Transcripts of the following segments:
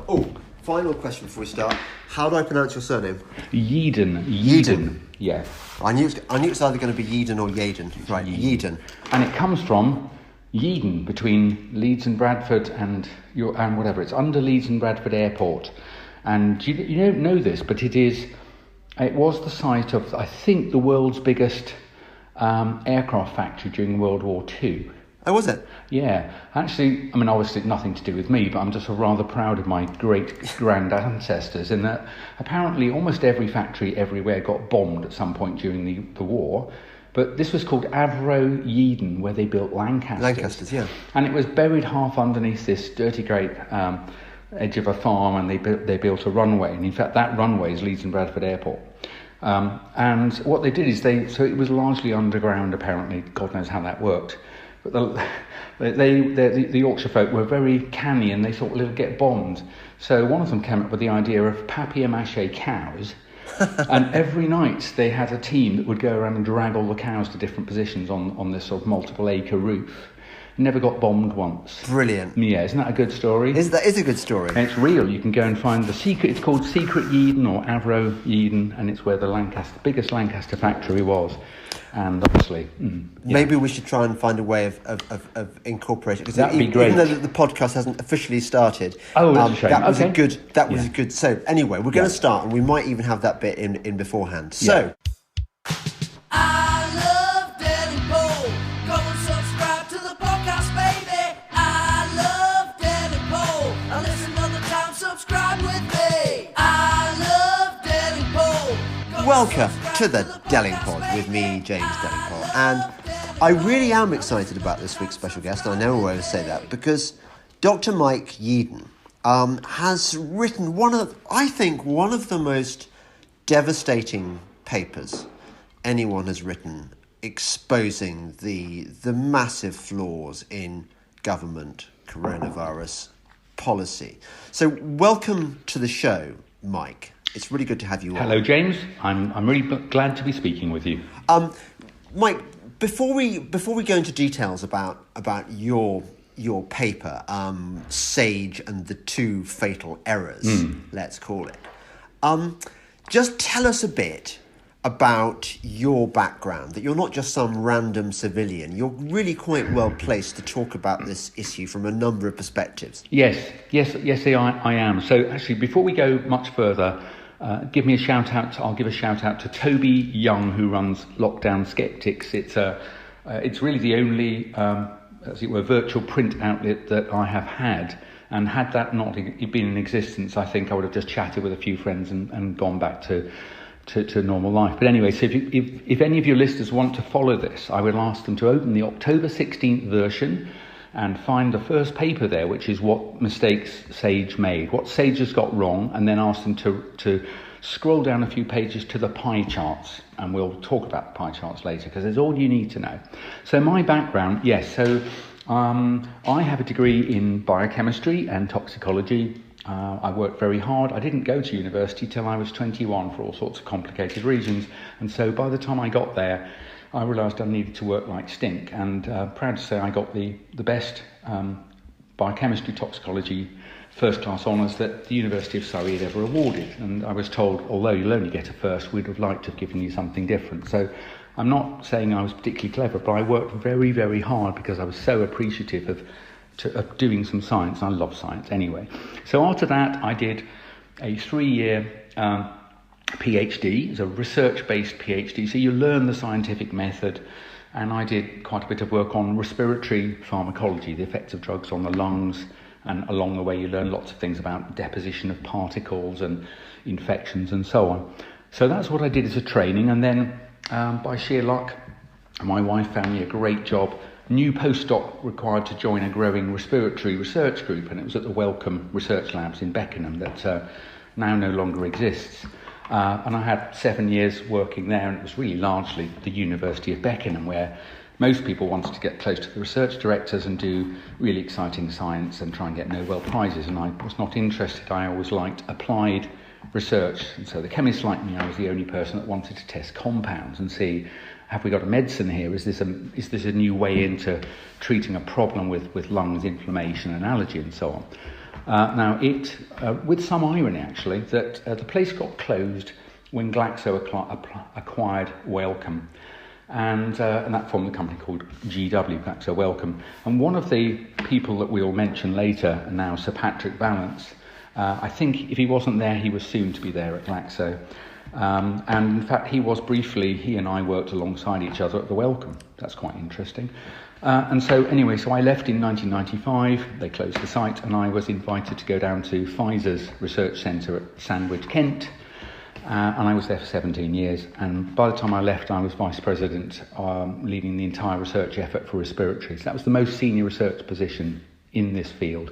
Oh, final question before we start. How do I pronounce your surname? Yeadon. Yeah. I knew it's either going to be Yeadon or Yeadon. Right, Yeadon. And it comes from Yeadon, between Leeds and Bradford and whatever. It's under Leeds and Bradford Airport. And you don't know this, but it was the site of, I think, the world's biggest aircraft factory during World War II. Oh, was it? Yeah. Actually, I mean, obviously nothing to do with me, but I'm just rather proud of my great-grand ancestors in that apparently almost every factory everywhere got bombed at some point during the war. But this was called Avro Yeadon, where they built Lancasters. Lancasters, yeah. And it was buried half underneath this dirty great edge of a farm, and they built a runway. And in fact, that runway is Leeds and Bradford Airport. And what they did is so it was largely underground, apparently. God knows how that worked. But the Yorkshire folk were very canny, and they thought, well, it'll get bombed. So one of them came up with the idea of papier-mâché cows. And every night they had a team that would go around and drag all the cows to different positions on this sort of multiple-acre roof. Never got bombed once. Brilliant. Yeah, isn't that a good story? That is a good story. And it's real. You can go and find the secret. It's called Secret Yeadon or Avro Yeadon, and it's where the biggest Lancaster factory was. And obviously, maybe we should try and find a way of incorporating it. That'd be great. Even though the podcast hasn't officially started. Oh, that's a shame. That was a good. So anyway, we're going to start, and we might even have that bit in beforehand. So. I love Delingpole. Go and subscribe to the podcast, baby. I love Delingpole. I listen all the time. Subscribe with me. I love Delingpole. Welcome to the Delingpole with me, James Delingpole, and I really am excited about this week's special guest. I know I always say that because Dr. Mike Yeadon has written one of the most devastating papers anyone has written, exposing the massive flaws in government coronavirus policy. So, welcome to the show, Mike. It's really good to have you on. Hello, James. I'm really glad to be speaking with you. Mike, before we go into details about your paper, Sage and the Two Fatal Errors, let's call it, just tell us a bit about your background, that you're not just some random civilian. You're really quite well placed to talk about this issue from a number of perspectives. Yes, I am. So actually, before we go much further, give me a shout out. I'll give a shout out to Toby Young, who runs Lockdown Skeptics. It's really the only, as it were, virtual print outlet that I have had. And had that not been in existence, I think I would have just chatted with a few friends and gone back to normal life. But anyway, so if any of your listeners want to follow this, I will ask them to open the October 16th version and find the first paper there, which is what mistakes Sage made, what Sage has got wrong, and then ask them to scroll down a few pages to the pie charts, and we'll talk about the pie charts later, because it's all you need to know. So my background, yes, so I have a degree in biochemistry and toxicology. I worked very hard. I didn't go to university till I was 21 for all sorts of complicated reasons, and so by the time I got there, I realised I needed to work like stink, and proud to say I got the best biochemistry toxicology first-class honours that the University of Surrey had ever awarded. And I was told, although you'll only get a first, we'd have liked to have given you something different. So I'm not saying I was particularly clever, but I worked very, very hard because I was so appreciative of doing some science. I love science anyway. So after that, I did a 3-year PhD. It's a research-based PhD, so you learn the scientific method, and I did quite a bit of work on respiratory pharmacology, the effects of drugs on the lungs, and along the way you learn lots of things about deposition of particles and infections and so on. So that's what I did as a training, and then by sheer luck, my wife found me a great job, new postdoc required to join a growing respiratory research group, and it was at the Wellcome Research Labs in Beckenham that now no longer exists. And I had 7 years working there, and it was really largely the University of Beckenham, where most people wanted to get close to the research directors and do really exciting science and try and get Nobel Prizes, and I was not interested. I always liked applied research, and so the chemists like me, I was the only person that wanted to test compounds and see, have we got a medicine here? Is this a new way into treating a problem with lungs, inflammation and allergy and so on? Now, with some irony actually, that the place got closed when Glaxo acquired Wellcome, and that formed a company called GW, Glaxo Wellcome. And one of the people that we'll mention later now, Sir Patrick Vallance, I think if he wasn't there, he was soon to be there at Glaxo. And in fact, he and I worked alongside each other at the Wellcome. That's quite interesting. And so I left in 1995, they closed the site, and I was invited to go down to Pfizer's research centre at Sandwich, Kent, and I was there for 17 years. And by the time I left, I was vice president, leading the entire research effort for respiratory. So that was the most senior research position in this field.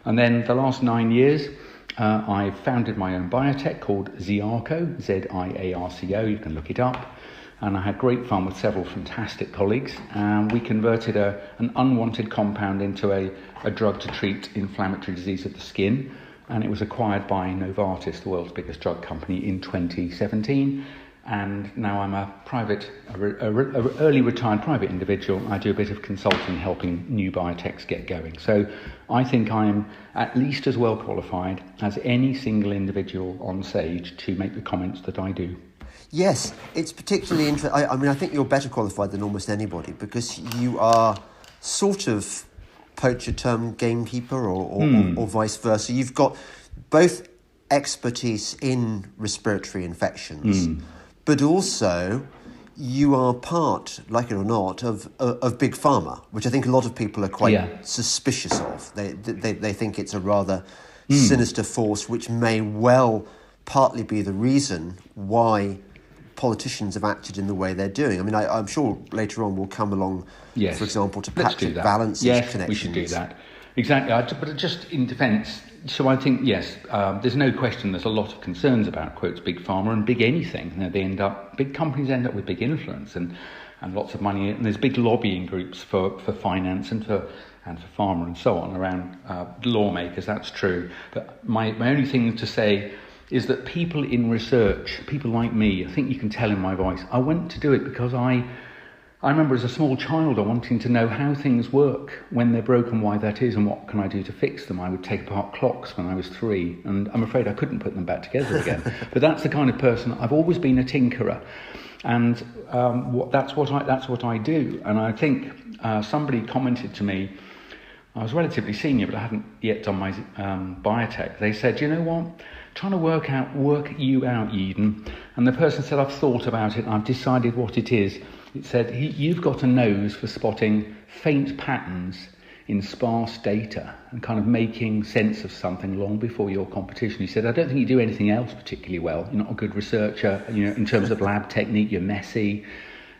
And then the last 9 years, I founded my own biotech called Ziarco, Z-I-A-R-C-O, you can look it up. And I had great fun with several fantastic colleagues. And we converted an unwanted compound into a drug to treat inflammatory disease of the skin. And it was acquired by Novartis, the world's biggest drug company, in 2017. And now I'm a early retired private individual. I do a bit of consulting, helping new biotechs get going. So I think I'm at least as well qualified as any single individual on stage to make the comments that I do. Yes, it's particularly interesting. I think you're better qualified than almost anybody, because you are sort of poacher term gamekeeper or vice versa. You've got both expertise in respiratory infections, but also you are part, like it or not, of Big Pharma, which I think a lot of people are quite suspicious of. They think it's a rather sinister force, which may well partly be the reason why politicians have acted in the way they're doing. I mean, I'm sure later on we'll come along, for example, to Patrick Vallance's connections. Yes, we should do that. Exactly. But just in defence, so I think, there's no question there's a lot of concerns about, quotes, Big Pharma and big anything. You know, big companies end up with big influence and lots of money, and there's big lobbying groups for finance and for pharma and so on around lawmakers, that's true. But my only thing to say is that people in research, people like me, I think you can tell in my voice, I went to do it because I remember as a small child wanting to know how things work, when they're broken, why that is, and what can I do to fix them. I would take apart clocks when I was 3, and I'm afraid I couldn't put them back together again. But that's the kind of person, I've always been a tinkerer, and that's what I do. And I think somebody commented to me, I was relatively senior, but I hadn't yet done my biotech. They said, you know what? Trying to work you out, Yeadon. And the person said, I've thought about it and I've decided what it is. It said, you've got a nose for spotting faint patterns in sparse data and kind of making sense of something long before your competition. He said, I don't think you do anything else particularly well. You're not a good researcher, in terms of lab technique, you're messy,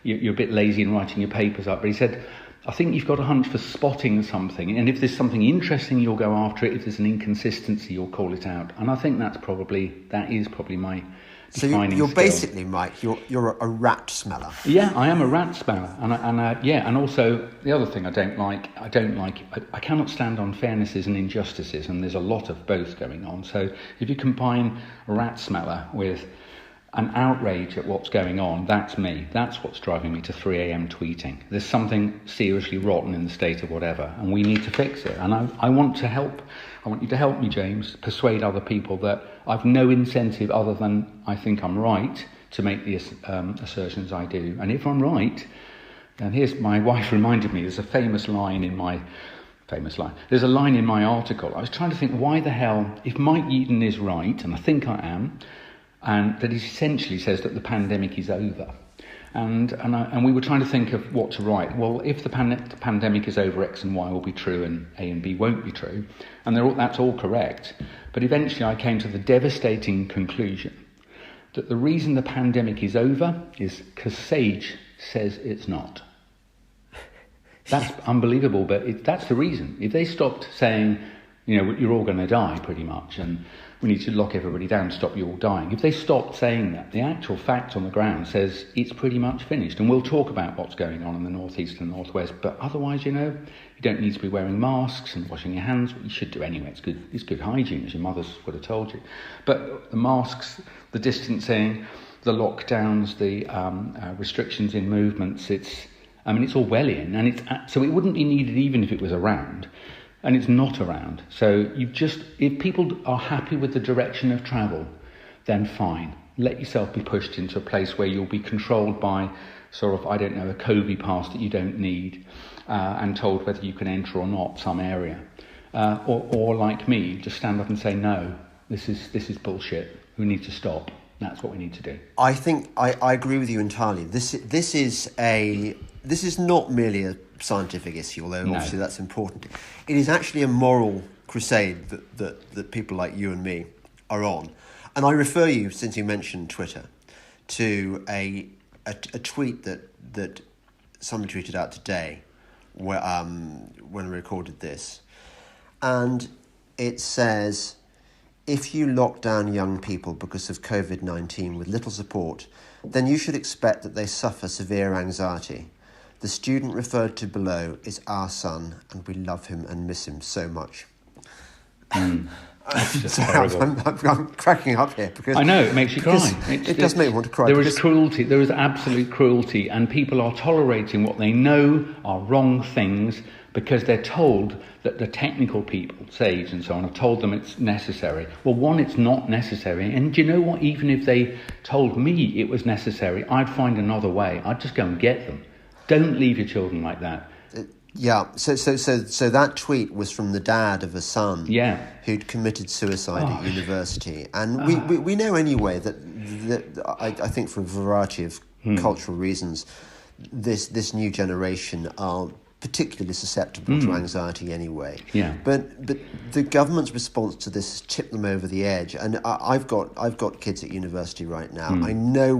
you're a bit lazy in writing your papers up. But he said, I think you've got a hunch for spotting something, and if there's something interesting, you'll go after it. If there's an inconsistency, you'll call it out. And I think that is probably my defining you're skill. Basically, Mike, you're a rat smeller. Yeah, I am a rat smeller, and also the other thing I cannot stand unfairnesses and injustices, and there's a lot of both going on. So if you combine a rat smeller with an outrage at what's going on, that's me. That's what's driving me to 3 a.m. tweeting. There's something seriously rotten in the state of whatever, and we need to fix it. And I want to help. I want you to help me, James, persuade other people that I've no incentive other than I think I'm right to make the assertions I do. And if I'm right, and here's, my wife reminded me, there's a famous line in my article. I was trying to think, why the hell, if Mike Yeadon is right, and I think I am, and that he essentially says that the pandemic is over. And we were trying to think of what to write. Well, if the pandemic is over, X and Y will be true and A and B won't be true. And that's all correct. But eventually I came to the devastating conclusion that the reason the pandemic is over is because Sage says it's not. That's unbelievable, but that's the reason. If they stopped saying, you're all going to die pretty much, and we need to lock everybody down to stop you all dying. If they stopped saying that, the actual fact on the ground says it's pretty much finished. And we'll talk about what's going on in the northeast and northwest. But otherwise, you don't need to be wearing masks and washing your hands. What you should do anyway. It's good hygiene, as your mothers would have told you. But the masks, the distancing, the lockdowns, the restrictions in movements, it's Orwellian. And so it wouldn't be needed even if it was around. and it's not around. So if people are happy with the direction of travel, then fine. Let yourself be pushed into a place where you'll be controlled by sort of, I don't know, a COVID pass that you don't need, and told whether you can enter or not some area. Or like me, just stand up and say, no, this is bullshit. We need to stop. That's what we need to do. I think I agree with you entirely. This is not merely a scientific issue, although obviously that's important. It is actually a moral crusade that people like you and me are on. And I refer you, since you mentioned Twitter, to a tweet that somebody tweeted out today where, when we recorded this. And it says, if you lock down young people because of COVID-19 with little support, then you should expect that they suffer severe anxiety. The student referred to below is our son, and we love him and miss him so much. So I'm cracking up here because I know it makes you cry. It does make me want to cry. There is cruelty. There is absolute cruelty, and people are tolerating what they know are wrong things because they're told that the technical people, SAGE and so on, have told them it's necessary. Well, one, it's not necessary, and do you know what? Even if they told me it was necessary, I'd find another way. I'd just go and get them. Don't leave your children like that. Yeah, so that tweet was from the dad of a son who'd committed suicide at university. And we know anyway that I think for a variety of cultural reasons, this new generation are particularly susceptible to anxiety anyway. Yeah. But the government's response to this has tipped them over the edge. And I've got kids at university right now. I know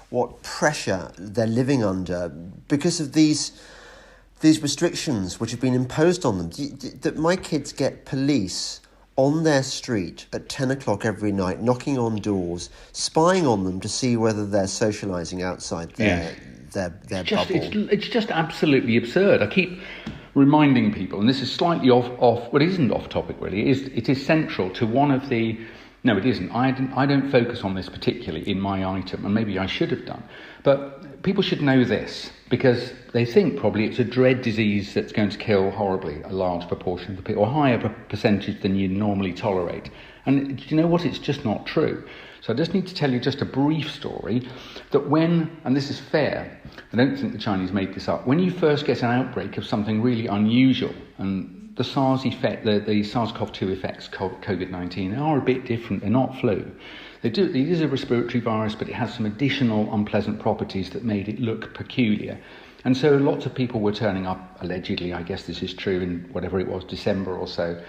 what pressure they're living under because of these restrictions which have been imposed on them. That my kids get police on their street at 10 o'clock every night, knocking on doors, spying on them to see whether they're socialising outside their bubble. It's just absolutely absurd. I keep reminding people, and this is slightly off. Well, it isn't off topic really. It is central to one of the. No, it isn't. I don't focus on this particularly in my item, and maybe I should have done. But people should know this because they think probably it's a dread disease that's going to kill horribly a large proportion of the people, or a higher percentage than you normally tolerate. And do you know what? It's just not true. So I just need to tell you just a brief story that when, and this is fair, I don't think the Chinese made this up, when you first get an outbreak of something really unusual, and the SARS effect, the SARS-CoV-2 effects, COVID-19, are a bit different. They're not flu. It is a respiratory virus, but it has some additional unpleasant properties that made it look peculiar. And so lots of people were turning up, allegedly, I guess this is true, in whatever it was, December or so,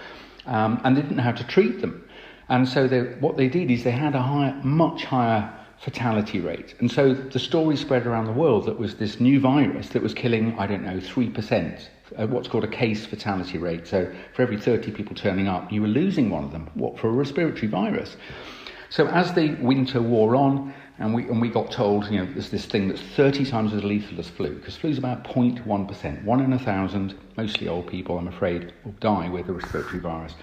and they didn't know how to treat them. And so what they did is they had a much higher fatality rate. And so the story spread around the world that was this new virus that was killing, 3%, what's called a case fatality rate. So for every 30 people turning up, you were losing one of them. What, for a respiratory virus? So as the winter wore on, and we got told, there's this thing that's 30 times as lethal as flu, because flu's about 0.1%. 1 in 1,000, mostly old people, I'm afraid, will die with a respiratory virus.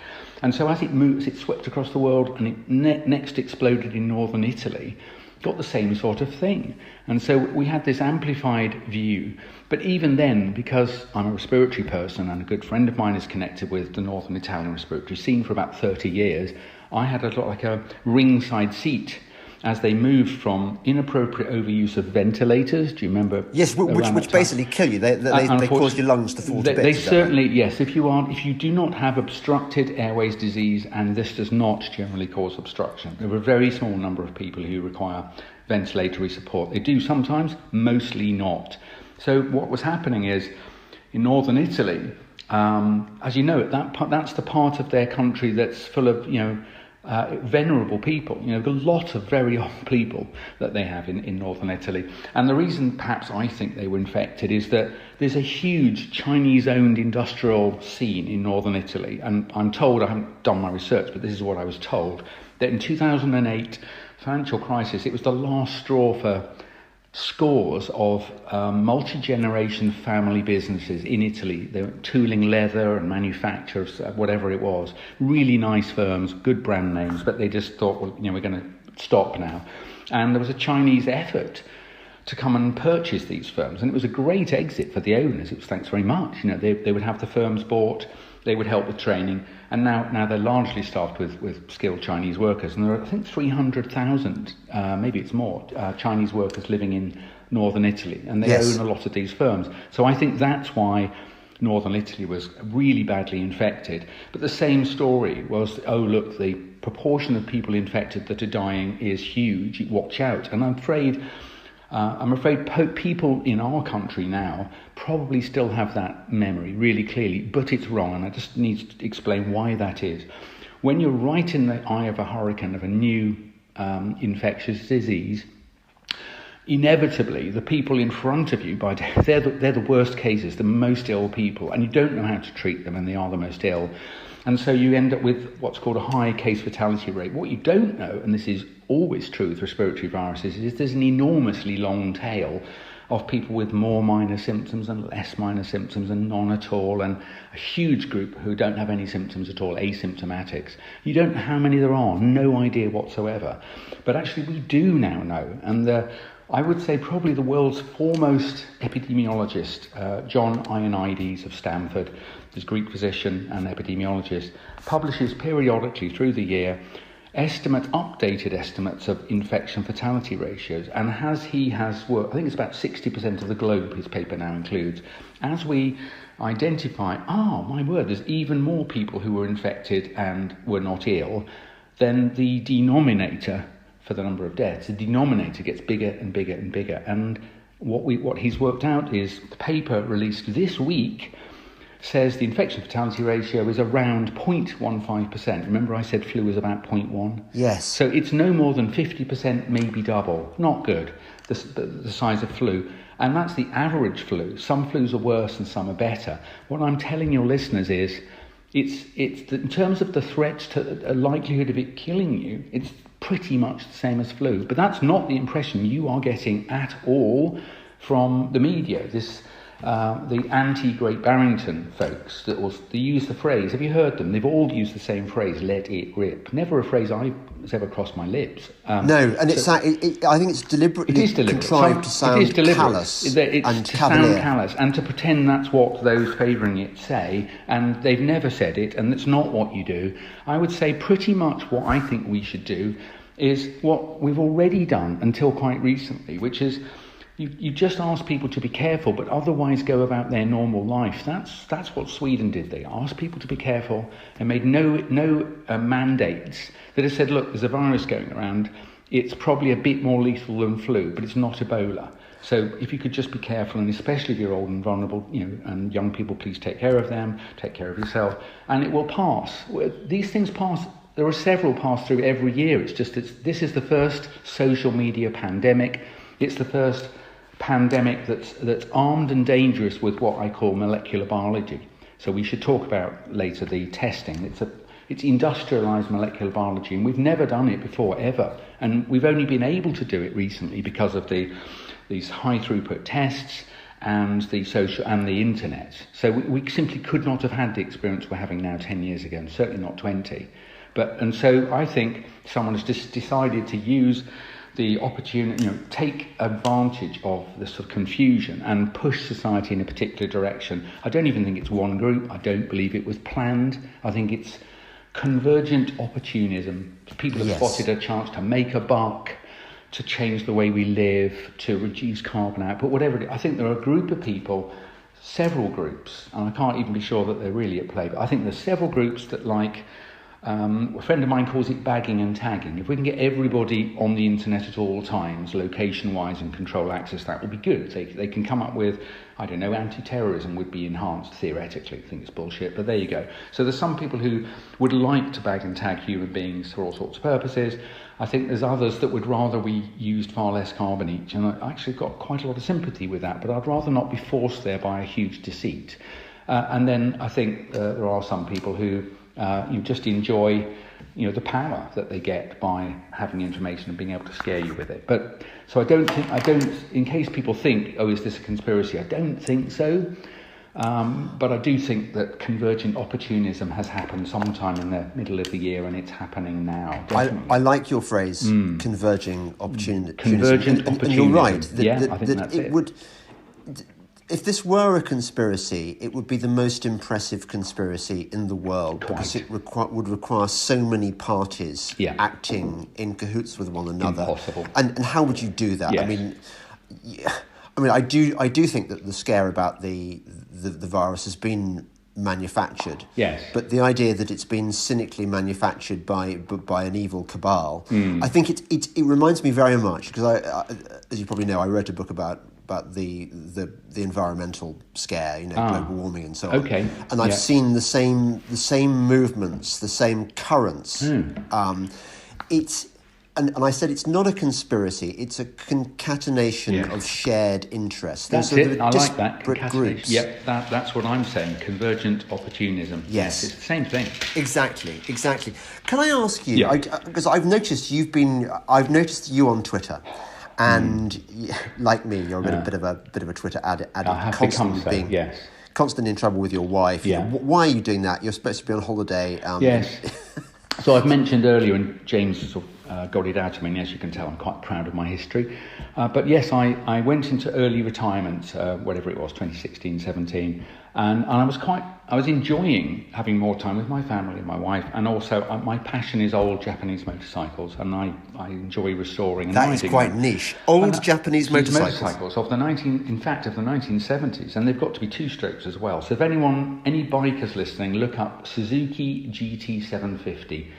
And so as it moves, it swept across the world, and it next exploded in northern Italy, got the same sort of thing. And so we had this amplified view. But even then, because I'm a respiratory person and a good friend of mine is connected with the northern Italian respiratory scene for about 30 years, I had a ringside seat as they moved from inappropriate overuse of ventilators. Do you remember? Yes, which basically kill you. They cause your lungs to fall to bits. They certainly, yes. If you do not have obstructed airways disease, and this does not generally cause obstruction, there are a very small number of people who require ventilatory support. They do sometimes, mostly not. So what was happening is, in northern Italy, as you know, that's the part of their country that's full of, venerable people, a lot of very old people that they have in northern Italy. And the reason perhaps I think they were infected is that there's a huge Chinese-owned industrial scene in northern Italy. And I'm told, I haven't done my research, but this is what I was told, that in 2008 financial crisis, it was the last straw for scores of multi-generation family businesses in Italy. They were tooling leather and manufacturers, whatever it was. Really nice firms, good brand names, but they just thought, we're going to stop now. And there was a Chinese effort to come and purchase these firms, and it was a great exit for the owners. It was thanks very much. They would have the firms bought, They would help with training, and now they're largely staffed with skilled Chinese workers. And there are, I think, 300,000, maybe it's more, Chinese workers living in northern Italy, and they own a lot of these firms. So I think that's why northern Italy was really badly infected. But the same story was, oh look, the proportion of people infected that are dying is huge. Watch out. And I'm afraid people in our country now probably still have that memory really clearly, but it's wrong, and I just need to explain why that is. When you're right in the eye of a hurricane of a new infectious disease, inevitably the people in front of you, they're the worst cases, the most ill people, and you don't know how to treat them, and they are the most ill. And so you end up with what's called a high case fatality rate. What you don't know, and this is always true with respiratory viruses, is there's an enormously long tail of people with more minor symptoms and less minor symptoms and none at all, and a huge group who don't have any symptoms at all, asymptomatics. You don't know how many there are, no idea whatsoever. But actually we do now know, and I would say probably the world's foremost epidemiologist, John Ioannidis of Stanford, is a Greek physician and epidemiologist, publishes periodically through the year updated estimates of infection fatality ratios, and he has worked, I think it's about 60% of the globe his paper now includes, as we identify, my word, there's even more people who were infected and were not ill, then the denominator for the number of deaths, the denominator gets bigger and bigger and bigger. And what he's worked out is the paper released this week says the infection fatality ratio is around 0.15%. Remember I said flu was about 0.1? Yes. So it's no more than 50%, maybe double. Not good, the size of flu. And that's the average flu. Some flus are worse and some are better. What I'm telling your listeners is, it's in terms of the threat to a likelihood of it killing you, it's pretty much the same as flu. But that's not the impression you are getting at all from the media. The anti-Great Barrington folks, they use the phrase, have you heard them? They've all used the same phrase, let it rip. Never a phrase has ever crossed my lips. No, and I think it's deliberately contrived to sound callous and cavalier. And to pretend that's what those favouring it say, and they've never said it, and that's not what you do. I would say pretty much what I think we should do is what we've already done until quite recently, which is you just ask people to be careful, but otherwise go about their normal life. That's what Sweden did. They asked people to be careful and made no mandates that have said, look, there's a virus going around. It's probably a bit more lethal than flu, but it's not Ebola. So if you could just be careful, and especially if you're old and vulnerable, and young people, please take care of them, take care of yourself, and it will pass. These things pass. There are several pass through every year. This is the first social media pandemic. It's the first pandemic that's armed and dangerous with what I call molecular biology. So we should talk about later the testing. It's industrialized molecular biology, and we've never done it before, ever. And we've only been able to do it recently because of these high throughput tests and the social and the internet. So we simply could not have had the experience we're having now 10 years ago, and certainly not 20. And so I think someone has just decided to use the opportunity, take advantage of the sort of confusion and push society in a particular direction. I don't even think it's one group. I don't believe it was planned. I think it's convergent opportunism. People have spotted a chance to make a buck, to change the way we live, to reduce carbon output, whatever it is. I think there are a group of people, several groups, and I can't even be sure that they're really at play, but I think there's several groups that a friend of mine calls it bagging and tagging. If we can get everybody on the internet at all times, location-wise, and control access, that would be good. They can come up with, I don't know, anti-terrorism would be enhanced theoretically. I think it's bullshit, but there you go. So there's some people who would like to bag and tag human beings for all sorts of purposes. I think there's others that would rather we used far less carbon each, and I actually got quite a lot of sympathy with that, but I'd rather not be forced there by a huge deceit. And then I think there are some people who you just enjoy, the power that they get by having information and being able to scare you with it. But so I don't, in case people think, is this a conspiracy? I don't think so. But I do think that convergent opportunism has happened sometime in the middle of the year, and it's happening now. I like your phrase, converging opportunism. Convergent opportunism. And you're right. I think that's it. if this were a conspiracy, it would be the most impressive conspiracy in the world because it would require so many parties acting in cahoots with one another. Impossible. And how would you do that? Yes. I do think that the scare about the virus has been manufactured. Yes. But the idea that it's been cynically manufactured by an evil cabal, I think it reminds me very much because I, as you probably know, I wrote a book about the environmental scare, global warming and so on. Okay. And I've seen the same movements, the same currents. And I said it's not a conspiracy; it's a concatenation of shared interests. That's it. I like that. Disparate groups. Yep, that's what I'm saying. Convergent opportunism. Yes, it's the same thing. Exactly. Can I ask you? Because I've noticed I've noticed you on Twitter. And like me, you're a bit of a Twitter addict. Constantly in trouble with your wife. Yeah. Why are you doing that? You're supposed to be on holiday. Yes. So I've mentioned earlier, and James sort of got it out of me, and as you can tell, I'm quite proud of my history. But yes, I went into early retirement, whatever it was, 2016, 17, and I was enjoying having more time with my family and my wife, and also my passion is old Japanese motorcycles, and I enjoy restoring and riding. That is quite niche. Japanese motorcycles of the 1970s, and they've got to be two-strokes as well. So if any bikers listening, look up Suzuki GT750.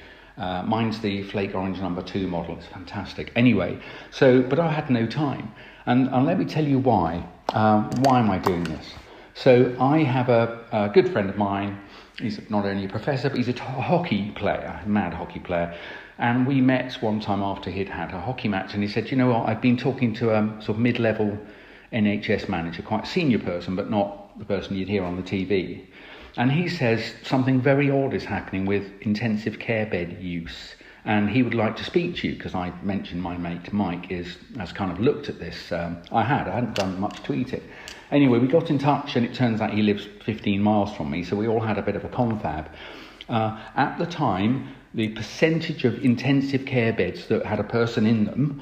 Mine's the flake orange number 2 model. It's fantastic. Anyway, but I had no time, and let me tell you why. Why am I doing this? So I have a good friend of mine. He's not only a professor, but he's a hockey player, a mad hockey player. And we met one time after he'd had a hockey match, and he said, "You know what? I've been talking to a sort of mid-level NHS manager, quite a senior person, but not the person you'd hear on the TV." And he says something very odd is happening with intensive care bed use. And he would like to speak to you, because I mentioned my mate Mike has kind of looked at this. I hadn't done much to eat it. Anyway, we got in touch, and it turns out he lives 15 miles from me, so we all had a bit of a confab. At the time, the percentage of intensive care beds that had a person in them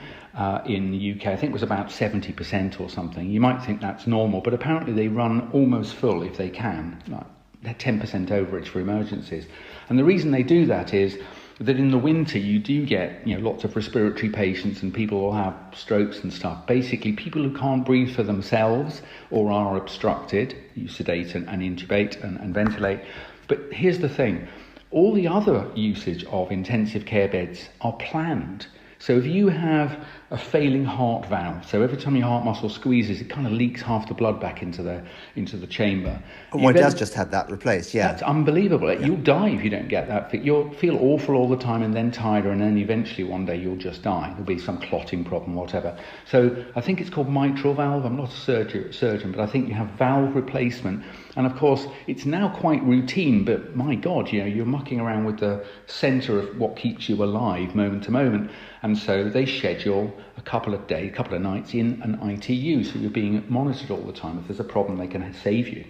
in the UK, I think was about 70% or something. You might think that's normal, but apparently they run almost full if they can. Like 10% overage for emergencies. And the reason they do that is that in the winter you do get lots of respiratory patients, and people will have strokes and stuff. Basically, people who can't breathe for themselves or are obstructed, you sedate and intubate and ventilate. But here's the thing, all the other usage of intensive care beds are planned. So if you have a failing heart valve, so every time your heart muscle squeezes, it kind of leaks half the blood back into the chamber. My dad's just had that replaced, yeah. That's unbelievable. Yeah. You'll die if you don't get that fit. You'll feel awful all the time, and then tired, and then eventually one day you'll just die. There'll be some clotting problem, whatever. So I think it's called mitral valve. I'm not a surgeon, but I think you have valve replacement. And of course, it's now quite routine, but my God, you're mucking around with the centre of what keeps you alive moment to moment. And so they schedule a couple of nights in an ITU, so you're being monitored all the time. If there's a problem, they can save you.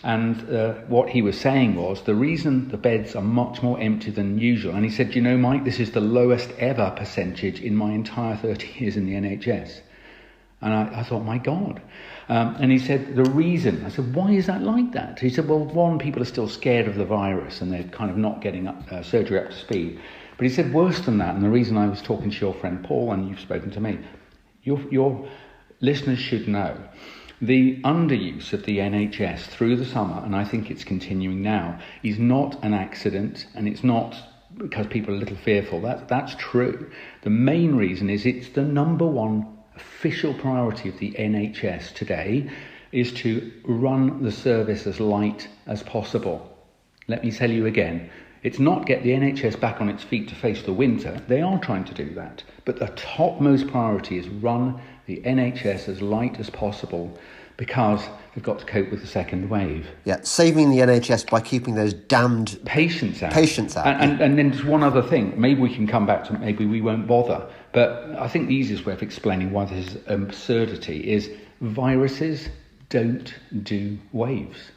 And what he was saying was the reason the beds are much more empty than usual. And he said, Mike, this is the lowest ever percentage in my entire 30 years in the NHS. And I thought, my God. And he said, the reason, I said, why is that like that? He said, well, one, people are still scared of the virus and they're kind of not getting surgery up to speed. But he said, worse than that, and the reason I was talking to your friend Paul, and you've spoken to me, your listeners should know, the underuse of the NHS through the summer, and I think it's continuing now, is not an accident, and it's not because people are a little fearful. That's true. The main reason is it's the number one official priority of the NHS today is to run the service as light as possible. Let me tell you again, it's not get the NHS back on its feet to face the winter. They are trying to do that. But the topmost priority is run the NHS as light as possible, because they've got to cope with the second wave. Yeah, saving the NHS by keeping those damned patients out. And then there's one other thing. Maybe we can come back to, maybe we won't bother. But I think the easiest way of explaining why this is absurdity is viruses don't do waves.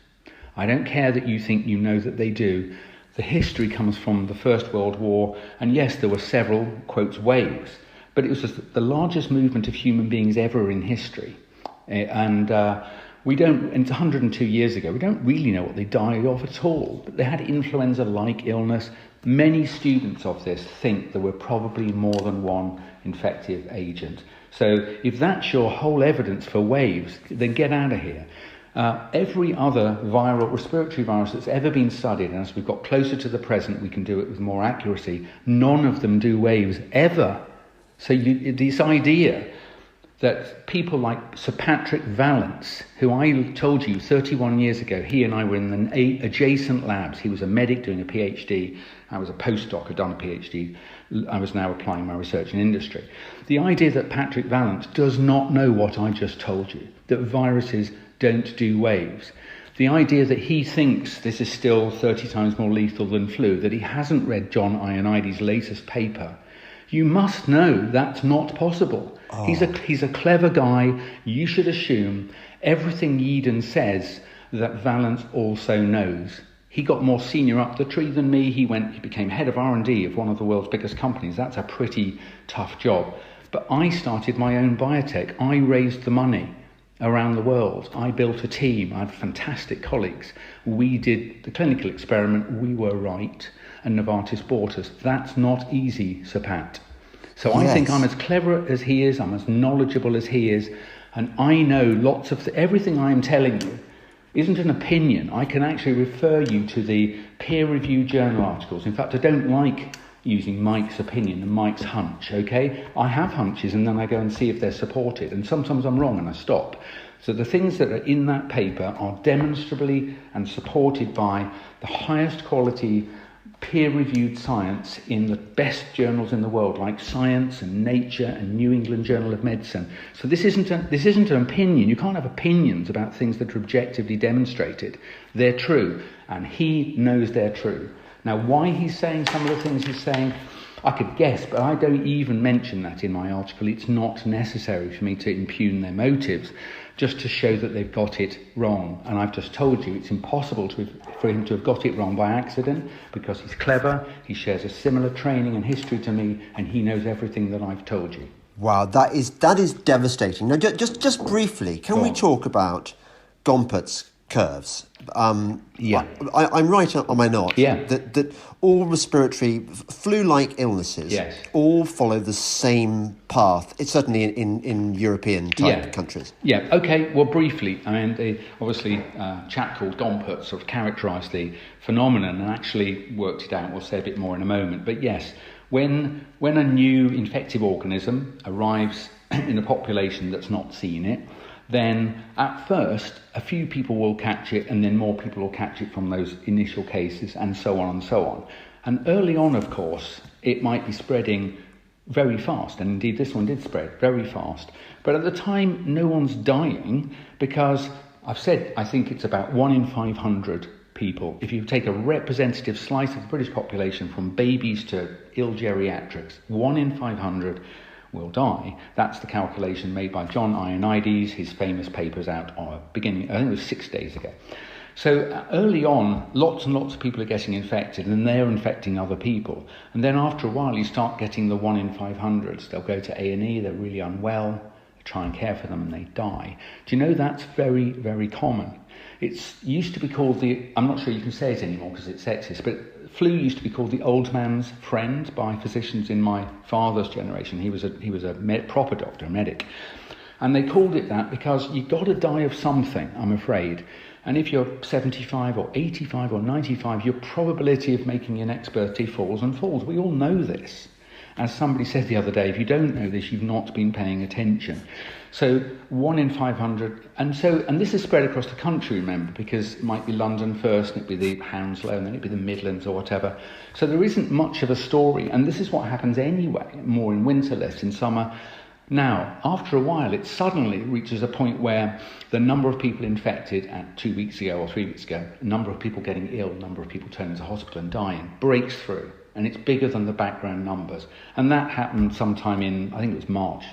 I don't care that you think you know that they do. The history comes from the First World War, and yes, there were several, quotes, waves, but it was just the largest movement of human beings ever in history. And we don't, and it's 102 years ago, we don't really know what they died of at all. But they had influenza-like illness. Many students of this think there were probably more than one infective agent. So if that's your whole evidence for waves, then get out of here. Every other viral respiratory virus that's ever been studied, and as we've got closer to the present, we can do it with more accuracy, none of them do waves ever. So this idea that people like Sir Patrick Vallance, who I told you 31 years ago, he and I were in the adjacent labs. He was a medic doing a PhD. I was a postdoc, had done a PhD. I was now applying my research in industry. The idea that Patrick Vallance does not know what I just told you, that viruses don't do waves. The idea that he thinks this is still 30 times more lethal than flu, that he hasn't read John Ioannidis' latest paper. You must know that's not possible. Oh. He's a clever guy. You should assume everything Yeadon says that Vallance also knows. He got more senior up the tree than me. He became head of R&D of one of the world's biggest companies. That's a pretty tough job. But I started my own biotech. I raised the money around the world. I built a team. I had fantastic colleagues. We did the clinical experiment. We were right. And Novartis bought us. That's not easy, Sir Pat. So yes. I think I'm as clever as he is. I'm as knowledgeable as he is. And I know lots of everything I am telling you isn't an opinion. I can actually refer you to the peer-reviewed journal articles. In fact, I don't like using Mike's opinion and Mike's hunch, okay? I have hunches and then I go and see if they're supported. And sometimes I'm wrong and I stop. So the things that are in that paper are demonstrably and supported by the highest quality peer-reviewed science in the best journals in the world, like Science and Nature and New England Journal of Medicine. So this isn't an opinion. You can't have opinions about things that are objectively demonstrated. They're true, and he knows they're true. Now, why he's saying some of the things he's saying, I could guess, but I don't even mention that in my article. It's not necessary for me to impugn their motives, just to show that they've got it wrong. And I've just told you it's impossible for him to have got it wrong by accident, because he's clever, he shares a similar training and history to me, and he knows everything that I've told you. Wow, that is devastating. Now, just briefly, can we talk about Gompert's curves? Yeah. I'm right, am I not? Yeah. That all respiratory flu-like illnesses all follow the same path. It's certainly in European type countries. Yeah. Okay. Well, briefly, I mean, obviously, a chap called Gompert sort of characterised the phenomenon and actually worked it out. We'll say a bit more in a moment. But yes, when a new infective organism arrives in a population that's not seen it, then at first a few people will catch it and then more people will catch it from those initial cases and so on and so on. And early on, of course, it might be spreading very fast, and indeed this one did spread very fast. But at the time, no one's dying because I've said I think it's about 1 in 500 people. If you take a representative slice of the British population from babies to ill geriatrics, 1 in 500 will die. That's the calculation made by John Ioannidis. His famous paper's out beginning, I think it was 6 days ago. So early on, lots and lots of people are getting infected and they're infecting other people. And then after a while, you start getting the 1 in 500s. They'll go to A&E, they're really unwell, try and care for them and they die. Do you know that's very, very common? It used to be called I'm not sure you can say it anymore because it's sexist, but flu used to be called the old man's friend by physicians in my father's generation. He was a proper doctor, a medic. And they called it that because you've got to die of something, I'm afraid. And if you're 75 or 85 or 95, your probability of making an expertise falls and falls. We all know this. As somebody said the other day, if you don't know this, you've not been paying attention. So 1 in 500, and this is spread across the country, remember, because it might be London first, and it'd be the Hounslow, and then it'd be the Midlands or whatever. So there isn't much of a story, and this is what happens anyway, more in winter, less in summer. Now, after a while, it suddenly reaches a point where the number of people infected at 2 weeks ago or 3 weeks ago, the number of people getting ill, number of people turning to hospital and dying, breaks through. And it's bigger than the background numbers. And that happened sometime in, I think it was March.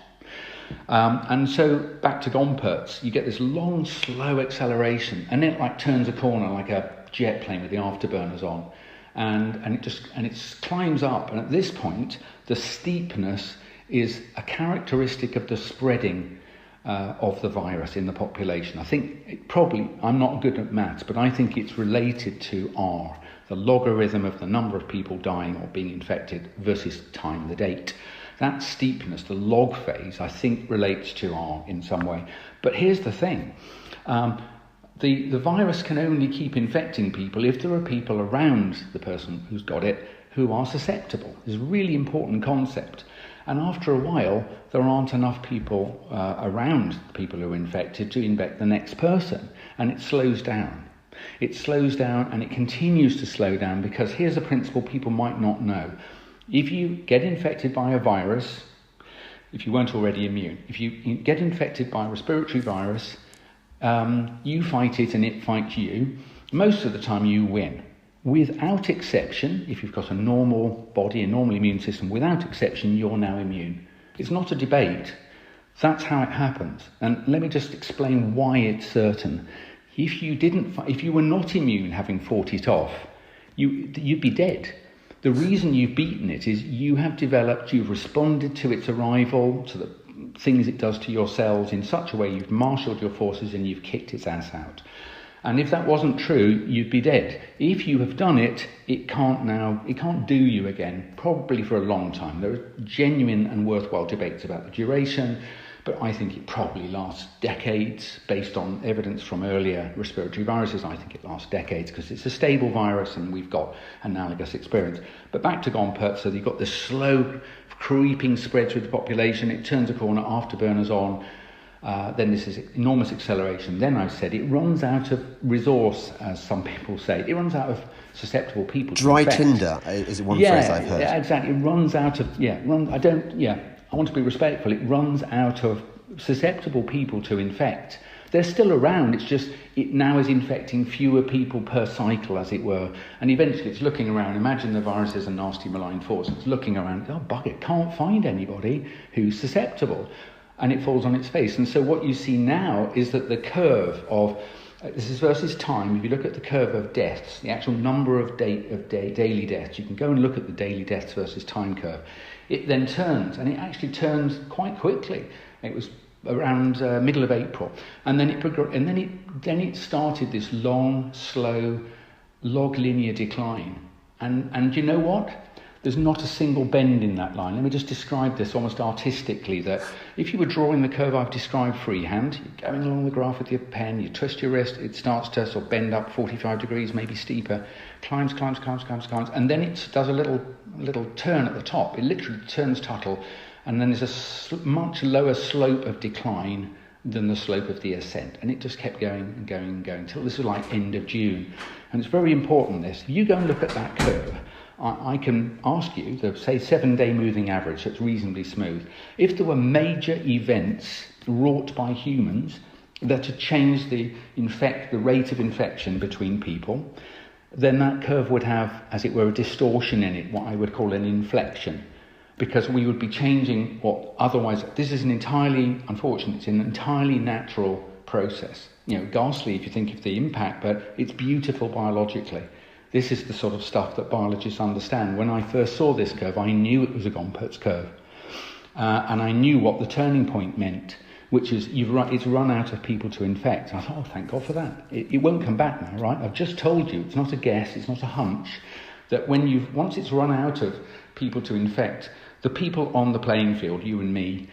And so back to Gompert's, you get this long, slow acceleration, and it like turns a corner like a jet plane with the afterburners on. And it climbs up. And at this point, the steepness is a characteristic of the spreading of the virus in the population. I think I'm not good at maths, but I think it's related to R, the logarithm of the number of people dying or being infected versus time, the date. That steepness, the log phase, I think relates to R in some way. But here's the thing. The virus can only keep infecting people if there are people around the person who's got it who are susceptible. It's a really important concept. And after a while, there aren't enough people around the people who are infected to infect the next person. And it slows down. It slows down and it continues to slow down because here's a principle people might not know. If you get infected by a virus, if you weren't already immune, if you get infected by a respiratory virus, you fight it and it fights you. Most of the time you win. Without exception, if you've got a normal body, a normal immune system, without exception, you're now immune. It's not a debate. That's how it happens. And let me just explain why it's certain. If you were not immune, having fought it off, you'd be dead. The reason you've beaten it is you've responded to its arrival, to the things it does to your cells in such a way you've marshalled your forces and you've kicked its ass out. And if that wasn't true, you'd be dead. If you have done it, it can't do you again, probably for a long time. There are genuine and worthwhile debates about the duration, but I think it probably lasts decades based on evidence from earlier respiratory viruses. I think it lasts decades because it's a stable virus and we've got analogous experience. But back to Gompert, so you've got this slow creeping spread through the population. It turns a corner, afterburners on. Then this is enormous acceleration. Then I said it runs out of resource, as some people say. It runs out of susceptible people. Dry tinder is one phrase I've heard. Yeah, exactly. It runs out of I want to be respectful. It runs out of susceptible people to infect. They're still around. It's just it now is infecting fewer people per cycle, as it were. And eventually, it's looking around. Imagine the virus is a nasty malign force. It's looking around. Oh, bugger! Can't find anybody who's susceptible. And it falls on its face. And so what you see now is that the curve of, this is versus time, if you look at the curve of deaths, the actual number of daily deaths, you can go and look at the daily deaths versus time curve. It then turns, and it actually turns quite quickly. It was around middle of April. And then it started this long, slow, log linear decline. And you know what? There's not a single bend in that line. Let me just describe this almost artistically, that if you were drawing the curve I've described freehand, you're going along the graph with your pen, you twist your wrist, it starts to sort of bend up 45 degrees, maybe steeper, climbs, and then it does a little turn at the top. It literally turns tuttle, and then there's a much lower slope of decline than the slope of the ascent. And it just kept going and going and going until this was like end of June. And it's very important, this. If you go and look at that curve, I can ask you, the, say, 7-day moving average, so it's reasonably smooth. If there were major events wrought by humans that had changed the rate of infection between people, then that curve would have, as it were, a distortion in it, what I would call an inflection, because we would be changing what otherwise, this is an entirely natural process. Ghastly if you think of the impact, but it's beautiful biologically. This is the sort of stuff that biologists understand. When I first saw this curve, I knew it was a Gompertz curve. And I knew what the turning point meant, which is it's run out of people to infect. And I thought, oh, thank God for that. It won't come back now, right? I've just told you, it's not a guess, it's not a hunch, that once it's run out of people to infect, the people on the playing field, you and me,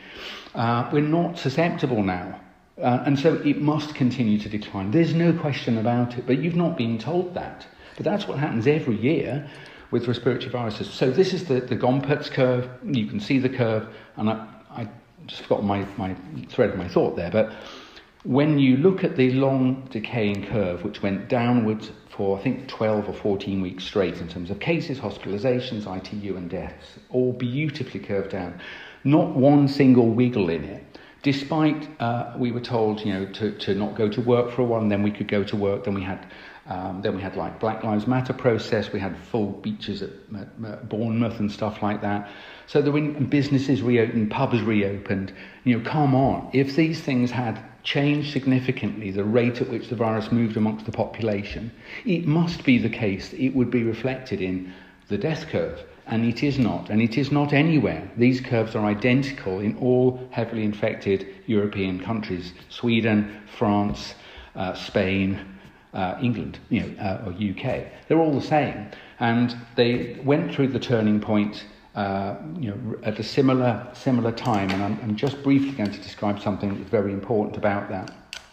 we're not susceptible now. And so it must continue to decline. There's no question about it, but you've not been told that. But that's what happens every year with respiratory viruses. So this is the Gompertz curve. You can see the curve, and I just forgot my thread of my thought there. But when you look at the long decaying curve, which went downwards for, I think, 12 or 14 weeks straight in terms of cases, hospitalizations, ITU and deaths, all beautifully curved down. Not one single wiggle in it. Despite we were told, to not go to work for a while, and then we could go to work. Then we had like Black Lives Matter process. We had full beaches at Bournemouth and stuff like that. So businesses reopened, pubs reopened. Come on. If these things had changed significantly the rate at which the virus moved amongst the population, it must be the case that it would be reflected in the death curve. and it is not. And it is not anywhere. These curves are identical in all heavily infected European countries: Sweden, France, Spain, England, or UK. They're all the same. And they went through the turning point at a similar time. And I'm just briefly going to describe something that's very important about that.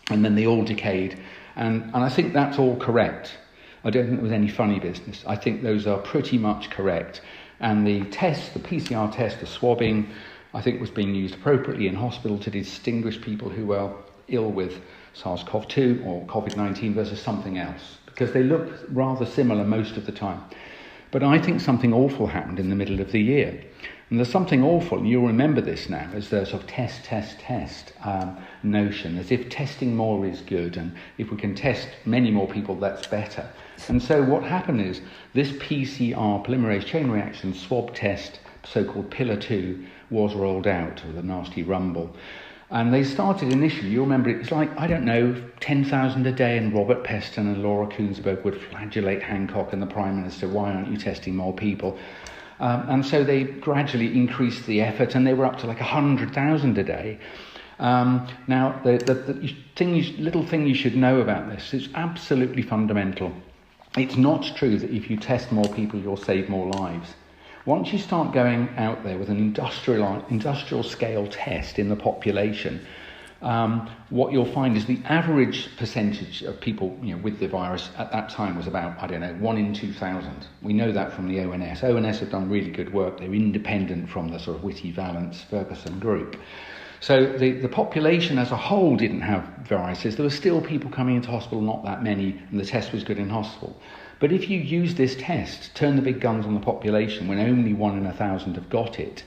And then they all decayed. And I think that's all correct. I don't think there was any funny business. I think those are pretty much correct. And the test, the PCR test, the swabbing, I think was being used appropriately in hospital to distinguish people who were ill with SARS-CoV-2 or COVID-19 versus something else, because they look rather similar most of the time. But I think something awful happened in the middle of the year. And there's something awful, and you'll remember this now, as the sort of test notion, as if testing more is good, and if we can test many more people, that's better. And so what happened is this PCR, polymerase chain reaction swab test, so-called Pillar 2, was rolled out with a nasty rumble. And they started initially, you'll remember, it was like, 10,000 a day, and Robert Peston and Laura Kuenssberg would flagellate Hancock and the Prime Minister, why aren't you testing more people? And so they gradually increased the effort, and they were up to like 100,000 a day. Now, the little thing you should know about this is absolutely fundamental. It's not true that if you test more people, you'll save more lives. Once you start going out there with an industrial scale test in the population, what you'll find is the average percentage of people with the virus at that time was about, 1 in 2,000. We know that from the ONS. ONS have done really good work. They're independent from the sort of Whitty, Valence, Ferguson group. So the population as a whole didn't have viruses. There were still people coming into hospital, not that many, and the test was good in hospital. But if you use this test, turn the big guns on the population when only 1 in 1,000 have got it,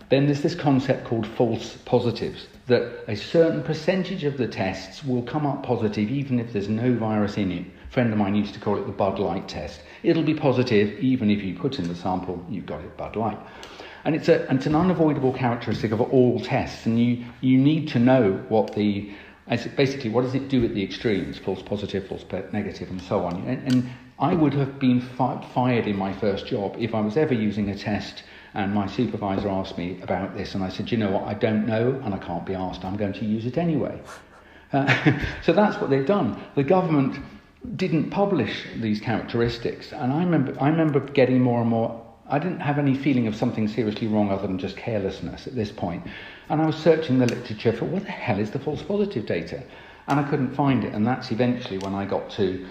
then there's this concept called false positives, that a certain percentage of the tests will come up positive even if there's no virus in it. A friend of mine used to call it the Bud Light test. It'll be positive even if you put in the sample, you've got it Bud Light. And it's an unavoidable characteristic of all tests, and you need to know what does it do at the extremes, false positive, false negative, and so on. And I would have been fired in my first job if I was ever using a test and my supervisor asked me about this, and I said, you know what, I don't know and I can't be asked, I'm going to use it anyway. So that's what they've done. The government didn't publish these characteristics, and I remember getting more and more. I didn't have any feeling of something seriously wrong other than just carelessness at this point. And I was searching the literature for what the hell is the false positive data? And I couldn't find it. And that's eventually when I got to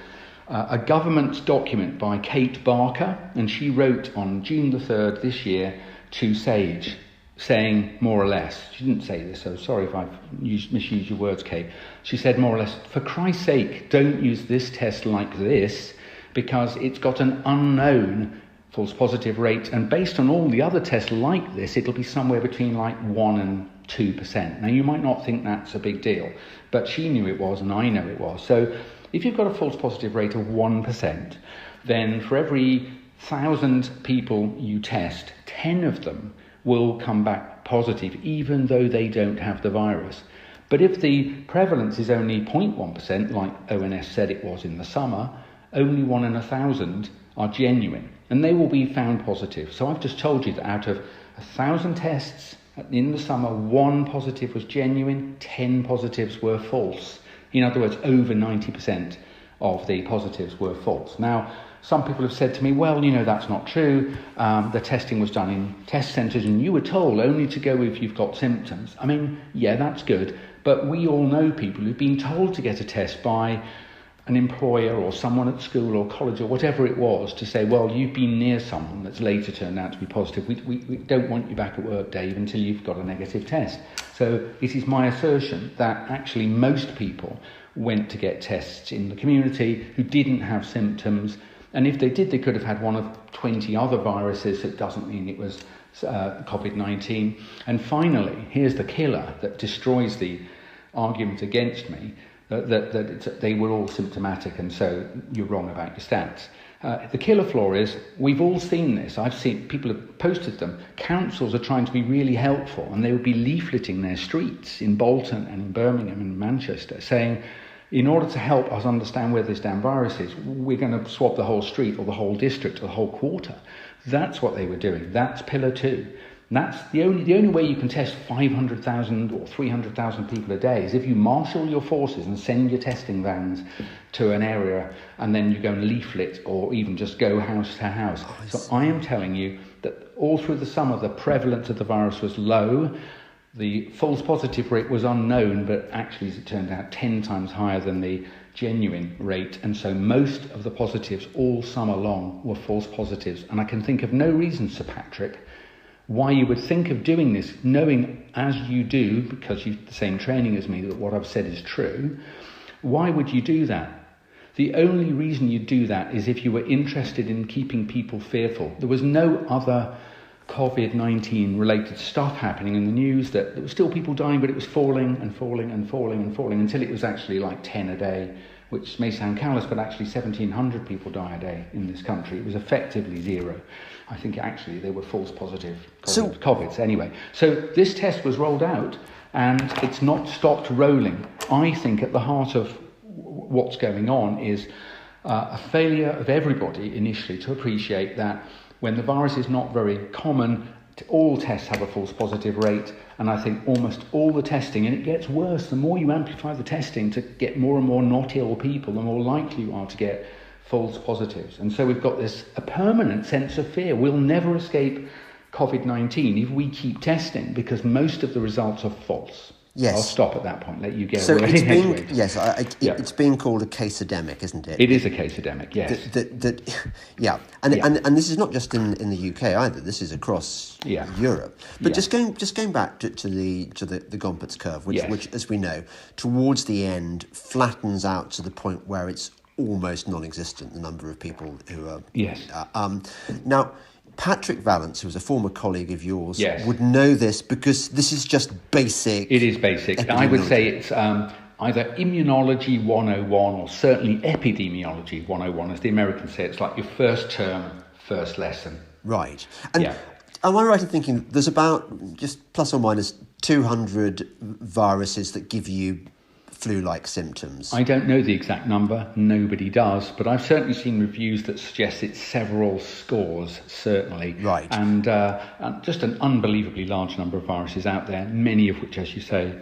a government document by Kate Barker. And she wrote on June the 3rd this year to SAGE, saying more or less, she didn't say this, so sorry if I've misused your words, Kate. She said more or less, for Christ's sake, don't use this test like this, because it's got an unknown false positive rate, and based on all the other tests like this, it'll be somewhere between like 1 and 2%. Now, you might not think that's a big deal, but she knew it was, and I know it was. So if you've got a false positive rate of 1%, then for every 1,000 people you test, 10 of them will come back positive, even though they don't have the virus. But if the prevalence is only 0.1%, like ONS said it was in the summer, only 1 in 1,000 are genuine, and they will be found positive. So I've just told you that out of 1,000 tests in the summer, 1 positive was genuine, 10 positives were false. In other words, over 90% of the positives were false. Now, some people have said to me, well, that's not true. The testing was done in test centres and you were told only to go if you've got symptoms. I mean, yeah, that's good. But we all know people who've been told to get a test by an employer or someone at school or college or whatever it was to say, well, you've been near someone that's later turned out to be positive. We don't want you back at work, Dave, until you've got a negative test. So it is my assertion that actually most people went to get tests in the community who didn't have symptoms. And if they did, they could have had one of 20 other viruses. It doesn't mean it was COVID-19. And finally, here's the killer that destroys the argument against me, that they were all symptomatic and so you're wrong about your stats. The killer flaw is, we've all seen this. I've seen, people have posted them. Councils are trying to be really helpful, and they will be leafleting their streets in Bolton and in Birmingham and Manchester saying, in order to help us understand where this damn virus is, we're going to swab the whole street or the whole district or the whole quarter. That's what they were doing. That's pillar 2. That's the only way you can test 500,000 or 300,000 people a day is if you marshal your forces and send your testing vans to an area, and then you go and leaflet or even just go house to house. So I am telling you that all through the summer the prevalence of the virus was low. The false positive rate was unknown, but actually, as it turned out, 10 times higher than the genuine rate. And so most of the positives all summer long were false positives. And I can think of no reason, Sir Patrick, why you would think of doing this, knowing as you do, because you've the same training as me, that what I've said is true. Why would you do that? The only reason you do that is if you were interested in keeping people fearful. There was no other COVID-19 related stuff happening in the news, that there were still people dying, but it was falling and falling and falling and falling until it was actually like 10 a day, which may sound callous, but actually 1,700 people die a day in this country. It was effectively zero. I think actually they were false positive COVIDs anyway. So this test was rolled out and it's not stopped rolling. I think at the heart of what's going on is a failure of everybody initially to appreciate that when the virus is not very common, all tests have a false positive rate, and I think almost all the testing, and it gets worse, the more you amplify the testing to get more and more not ill people, the more likely you are to get false positives. And so we've got a permanent sense of fear. We'll never escape COVID-19 if we keep testing, because most of the results are false. Yes. I'll stop at that point, let you get so away. It's being called a case-edemic, isn't it? It is a case-edemic, yes. And this is not just in the UK either. This is across Europe. But just going back to the Gompertz curve, which, as we know, towards the end flattens out to the point where it's almost non-existent, the number of people who are... Yes. Now, Patrick Vallance, who was a former colleague of yours, would know this because this is just basic. It is basic. I would say it's either immunology 101 or certainly epidemiology 101, as the Americans say. It's like your first term, first lesson. Right. And am I right in thinking there's about just plus or minus 200 viruses that give you flu-like symptoms? I don't know the exact number, nobody does, but I've certainly seen reviews that suggest it's several scores, certainly. Right. And just an unbelievably large number of viruses out there, many of which, as you say,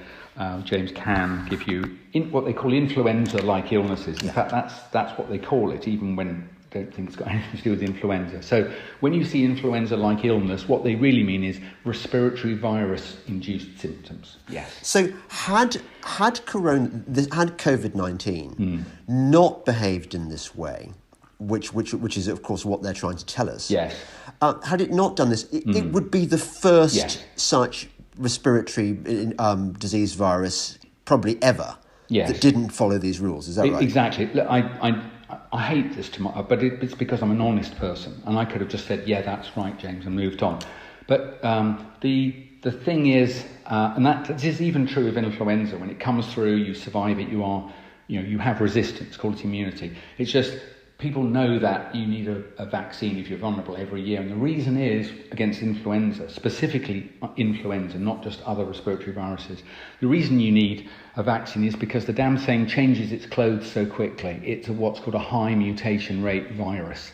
James, can give you what they call influenza-like illnesses. In fact, that's what they call it, even when I don't think it's got anything to do with influenza. So when you see influenza-like illness, what they really mean is respiratory virus-induced symptoms. Yes. So had COVID-19 not behaved in this way, which is of course what they're trying to tell us. Yes. Had it not done this, it would be the first such respiratory disease virus probably ever that didn't follow these rules. Is that right? Exactly. Look, I hate this too much, but it's because I'm an honest person, and I could have just said, "Yeah, that's right, James," and moved on. But the thing is, and that is even true of influenza. When it comes through, you survive it. You have resistance, call it immunity. It's just people know that you need a vaccine if you're vulnerable every year, and the reason is against influenza, specifically influenza, not just other respiratory viruses. The reason you need a vaccine is because the damn thing changes its clothes so quickly. It's what's called a high mutation rate virus.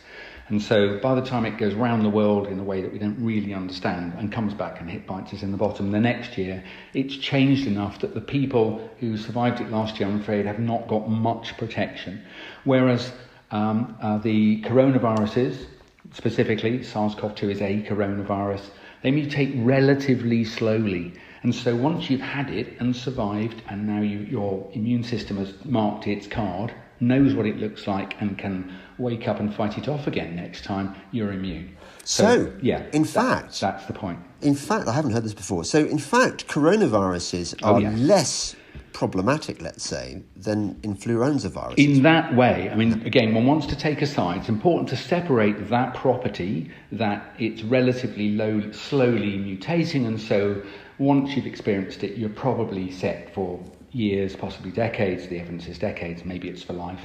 And so by the time it goes round the world in a way that we don't really understand and comes back and bites us in the bottom the next year, it's changed enough that the people who survived it last year, I'm afraid, have not got much protection. Whereas the coronaviruses, specifically SARS-CoV-2 is a coronavirus, they mutate relatively slowly. And so once you've had it and survived, and now your immune system has marked its card, knows what it looks like, and can wake up and fight it off again next time, you're immune. So in fact... That's the point. In fact, I haven't heard this before. So, in fact, coronaviruses are less problematic, let's say, than influenza viruses. In that way, I mean, again, one wants to take aside, it's important to separate that property, that it's relatively slowly mutating, and so once you've experienced it, you're probably set for years, possibly decades. The evidence is decades, maybe it's for life.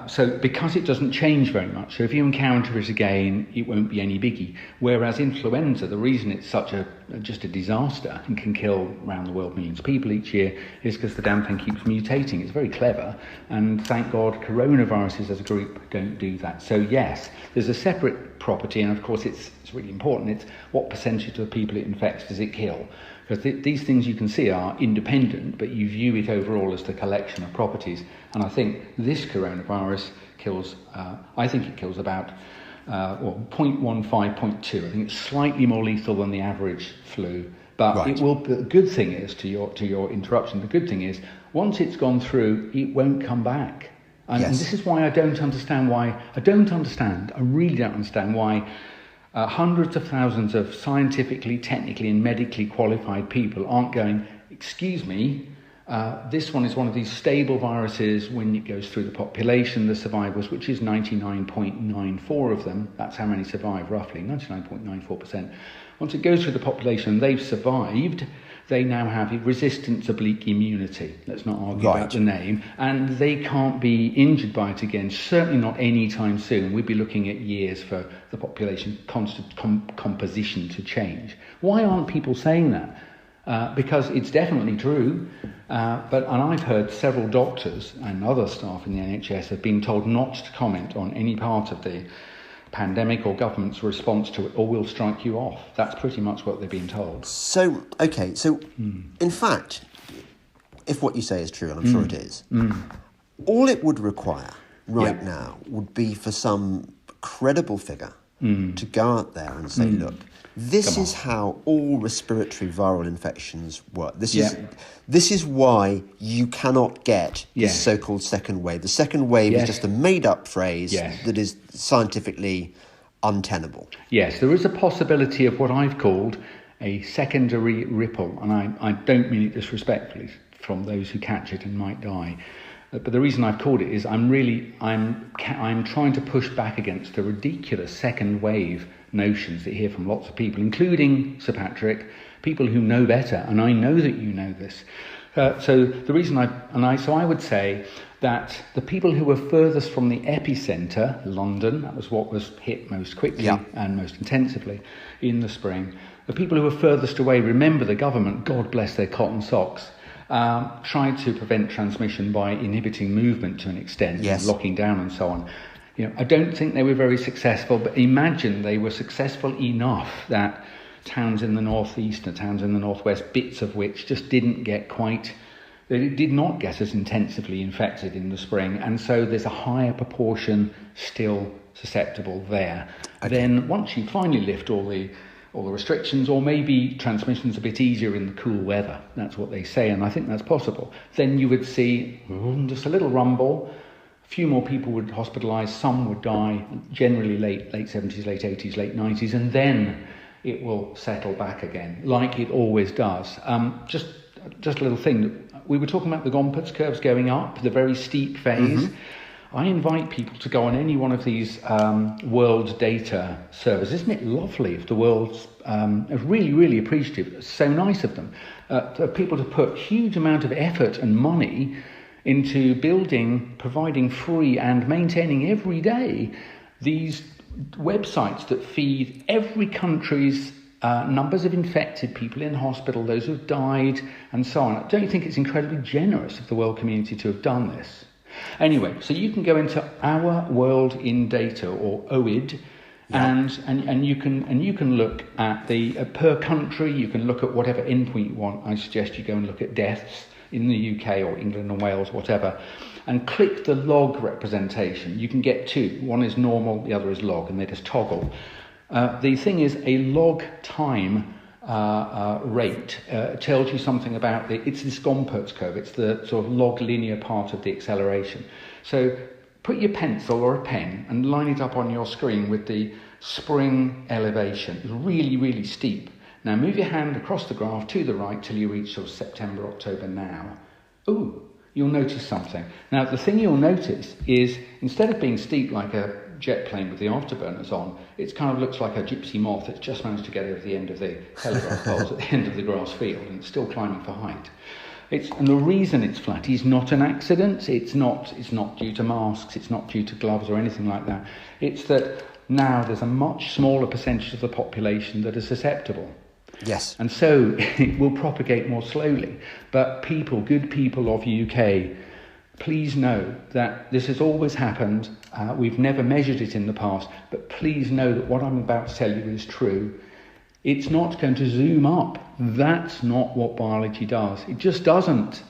So because it doesn't change very much, so if you encounter it again, it won't be any biggie. Whereas influenza, the reason it's just a disaster and can kill around the world millions of people each year is because the damn thing keeps mutating. It's very clever, and thank God coronaviruses as a group don't do that. So yes, there's a separate property, and of course it's really important. It's what percentage of the people it infects does it kill? Because these things you can see are independent, but you view it overall as the collection of properties. And I think this coronavirus kills, I think it kills about 0.15, 0.2. I think it's slightly more lethal than the average flu. But Right. the good thing is, to your interruption, the good thing is, once it's gone through, it won't come back. And this is why I really don't understand why hundreds of thousands of scientifically, technically and medically qualified people aren't going, excuse me, this one is one of these stable viruses. When it goes through the population, the survivors, which is 99.94 of them, that's how many survive roughly, 99.94%. Once it goes through the population, they've survived, they now have resistance oblique immunity. Let's not argue about the name. And they can't be injured by it again, certainly not anytime soon. We'd be looking at years for the population composition to change. Why aren't people saying that? Because it's definitely true, and I've heard several doctors and other staff in the NHS have been told not to comment on any part of the pandemic or government's response to it, or we'll strike you off. That's pretty much what they've been told. So, in fact, if what you say is true, and I'm sure it is, all it would require now would be for some credible figure to go out there and say, look, this is how all respiratory viral infections work. This is why you cannot get this so-called second wave. The second wave is just a made-up phrase that is scientifically untenable. Yes, there is a possibility of what I've called a secondary ripple, and I don't mean it disrespectfully from those who catch it and might die. But the reason I've called it is I'm trying to push back against the ridiculous second wave notions that you hear from lots of people, including Sir Patrick, people who know better, and I know that you know this. So the reason I would say that the people who were furthest from the epicenter, London, that was what was hit most quickly and most intensively in the spring. The people who were furthest away, remember the government, God bless their cotton socks, tried to prevent transmission by inhibiting movement to an extent, locking down and so on. I don't think they were very successful, but imagine they were successful enough that towns in the northeast and towns in the northwest, bits of which just they did not get as intensively infected in the spring, and so there's a higher proportion still susceptible there. Okay. Then once you finally lift all the restrictions, or maybe transmission's a bit easier in the cool weather, that's what they say, and I think that's possible, then you would see just a little rumble. A few more people would hospitalise, some would die, generally late 70s, late 80s, late 90s, and then it will settle back again, like it always does. Just a little thing. We were talking about the Gompertz curves going up, the very steep phase. Mm-hmm. I invite people to go on any one of these world data servers. Isn't it lovely if the world's really, really appreciative, it's so nice of them, for people to put huge amount of effort and money into providing free and maintaining every day these websites that feed every country's numbers of infected people in hospital, those who've died, and so on. Don't you think it's incredibly generous of the world community to have done this? Anyway, so you can go into Our World in Data, or OID, and you can look at the per country. You can look at whatever endpoint you want. I suggest you go and look at deaths in the UK or England or Wales, whatever, and click the log representation. You can get two. One is normal, the other is log, and they just toggle. The thing is, a log time rate tells you something about it's this Gompertz curve. It's the sort of log linear part of the acceleration. So put your pencil or a pen and line it up on your screen with the spring elevation. It's really, really steep. Now move your hand across the graph to the right till you reach sort of September, October now. Ooh, you'll notice something. Now the thing you'll notice is, instead of being steep like a jet plane with the afterburners on, it kind of looks like a gypsy moth that's just managed to get over the end of the telegraph poles at the end of the grass field, and it's still climbing for height. And the reason it's flat is not an accident. It's not due to masks. It's not due to gloves or anything like that. It's that now there's a much smaller percentage of the population that are susceptible. Yes. And so it will propagate more slowly. But good people of UK, please know that this has always happened. We've never measured it in the past, but please know that what I'm about to tell you is true. It's not going to zoom up. That's not what biology does. It just doesn't.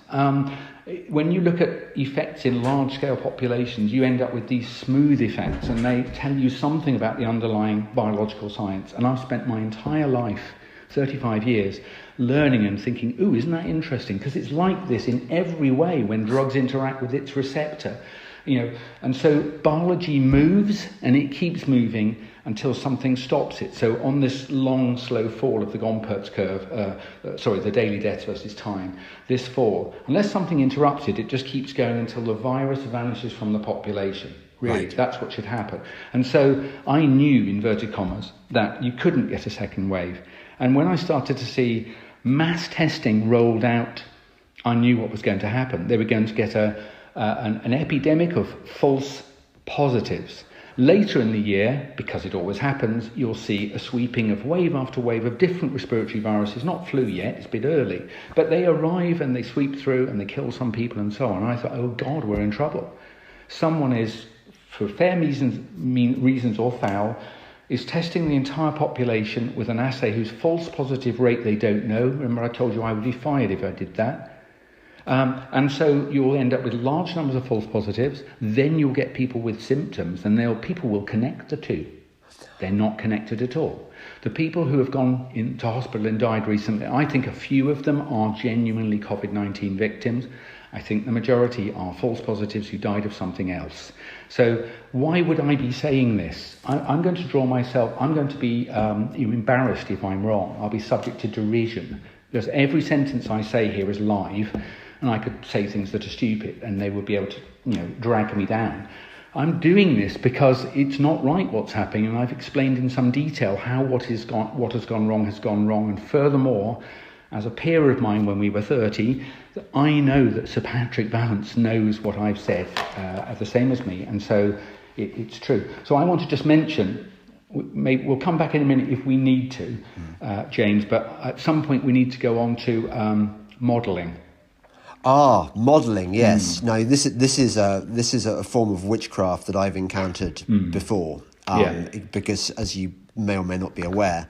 When you look at effects in large-scale populations, you end up with these smooth effects, and they tell you something about the underlying biological science. And I've spent my entire life, 35 years, learning and thinking, ooh, isn't that interesting? Because it's like this in every way when drugs interact with its receptor. And so biology moves, and it keeps moving until something stops it. So on this long, slow fall of the Gompertz curve, the daily deaths versus time, this fall, unless something interrupts it, it just keeps going until the virus vanishes from the population. Really, right. That's what should happen. And so I knew, inverted commas, that you couldn't get a second wave. And when I started to see mass testing rolled out, I knew what was going to happen. They were going to get an epidemic of false positives. Later in the year, because it always happens, you'll see a sweeping of wave after wave of different respiratory viruses, not flu yet, it's a bit early, but they arrive and they sweep through and they kill some people and so on. And I thought, oh God, we're in trouble. Someone is, for fair reasons or foul, is testing the entire population with an assay whose false positive rate they don't know. Remember, I told you I would be fired if I did that. And so you'll end up with large numbers of false positives. Then you'll get people with symptoms, and people will connect the two. They're not connected at all. The people who have gone into hospital and died recently, I think a few of them are genuinely COVID-19 victims. I think the majority are false positives who died of something else. So why would I be saying this? I'm going to I'm going to be embarrassed if I'm wrong. I'll be subject to derision, because every sentence I say here is live, and I could say things that are stupid and they would be able to, drag me down. I'm doing this because it's not right what's happening, and I've explained in some detail how what has gone wrong. And furthermore, as a peer of mine when we were 30, I know that Sir Patrick Vallance knows what I've said, the same as me, and so it's true. So I want to just mention, we'll come back in a minute if we need to, James, but at some point we need to go on to modelling. Modelling, yes. Now, this is a form of witchcraft that I've encountered before, because, as you may or may not be aware,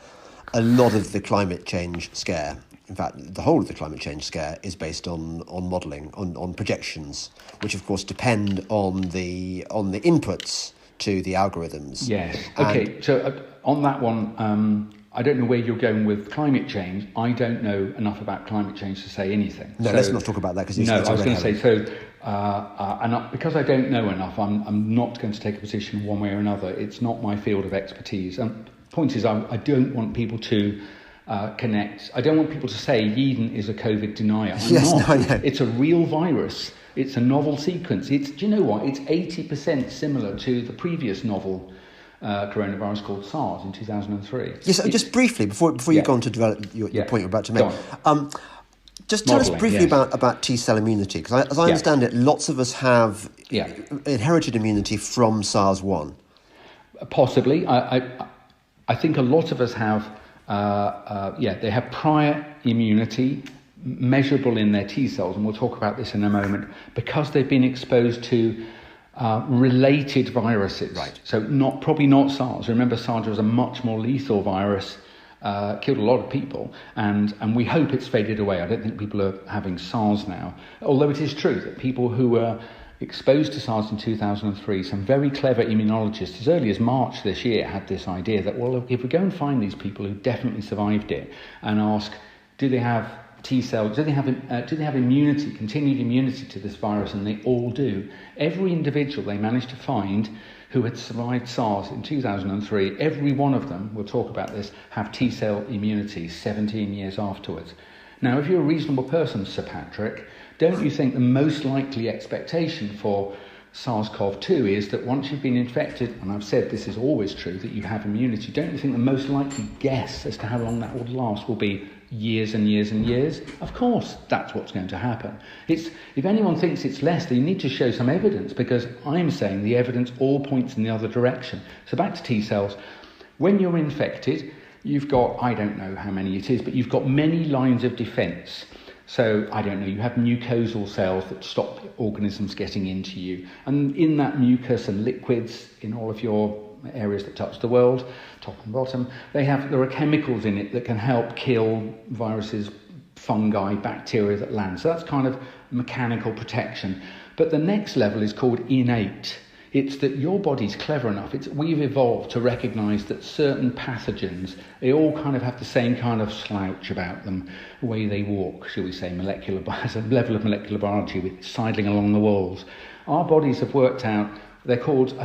a lot of the climate change scare, in fact, the whole of the climate change scare, is based on modelling, on projections, which of course depend on the inputs to the algorithms. Yes. Okay. So on that one, I don't know where you're going with climate change. I don't know enough about climate change to say anything. No, let's not talk about that because I was going to say because I don't know enough, I'm not going to take a position one way or another. It's not my field of expertise. And the point is, I don't want people to connect. I don't want people to say Yeadon is a COVID denier. I'm not. No. It's a real virus. It's a novel sequence. Do you know what? It's 80% similar to the previous novel coronavirus called SARS in 2003. Yes, just briefly, before you go on to develop your point you're about to make, just tell us briefly about T-cell immunity, because as I understand it, lots of us have inherited immunity from SARS-1. Possibly. I think a lot of us have, they have prior immunity, measurable in their T-cells, and we'll talk about this in a moment, because they've been exposed to related viruses. Right. So probably not SARS. Remember, SARS was a much more lethal virus, killed a lot of people, and we hope it's faded away. I don't think people are having SARS now. Although it is true that people who were exposed to SARS in 2003, some very clever immunologists, as early as March this year, had this idea that, well, if we go and find these people who definitely survived it and ask, do they have T-cells, do they have immunity, continued immunity to this virus? And they all do. Every individual they managed to find who had survived SARS in 2003, every one of them, we'll talk about this, have T-cell immunity 17 years afterwards. Now, if you're a reasonable person, Sir Patrick, don't you think the most likely expectation for SARS-CoV-2 is that once you've been infected, and I've said this is always true, that you have immunity, don't you think the most likely guess as to how long that would last will be years and years and years, of course that's what's going to happen. If anyone thinks it's less, they need to show some evidence, because I'm saying the evidence all points in the other direction. So back to T cells. When you're infected, you've got, I don't know how many it is, but you've got many lines of defence. So, I don't know, you have mucosal cells that stop organisms getting into you. And in that mucus and liquids, in all of your areas that touch the world, top and bottom, there are chemicals in it that can help kill viruses, fungi, bacteria that land. So that's kind of mechanical protection. But the next level is called innate. It's that your body's clever enough. We've evolved to recognise that certain pathogens, they all kind of have the same kind of slouch about them, the way they walk, shall we say, as a level of molecular biology, with sidling along the walls. Our bodies have worked out, I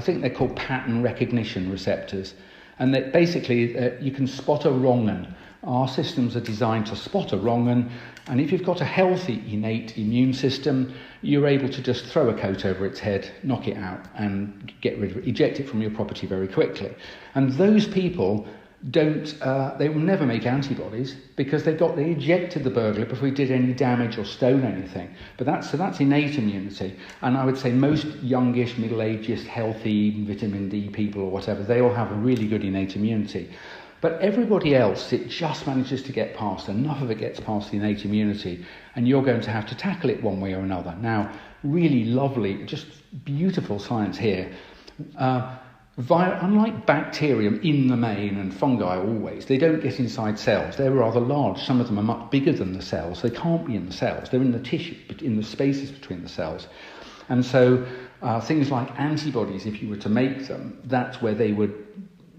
think they're called pattern recognition receptors. And that basically you can spot a wrong 'un. Our systems are designed to spot a wrong 'un, and if you've got a healthy innate immune system, you're able to just throw a coat over its head, knock it out, and get rid of it, eject it from your property very quickly. And those people they will never make antibodies, because they ejected the burglar before he did any damage or stole anything. But that's innate immunity. And I would say most youngish, middle-aged, healthy, vitamin D people or whatever, they all have a really good innate immunity. But everybody else, it just manages to get past. Enough of it gets past the innate immunity, and you're going to have to tackle it one way or another. Now, really lovely, just beautiful science here. Unlike bacterium in the main, and fungi always, they don't get inside cells. They're rather large. Some of them are much bigger than the cells. They can't be in the cells. They're in the tissue, in the spaces between the cells. And so things like antibodies, if you were to make them, that's where they would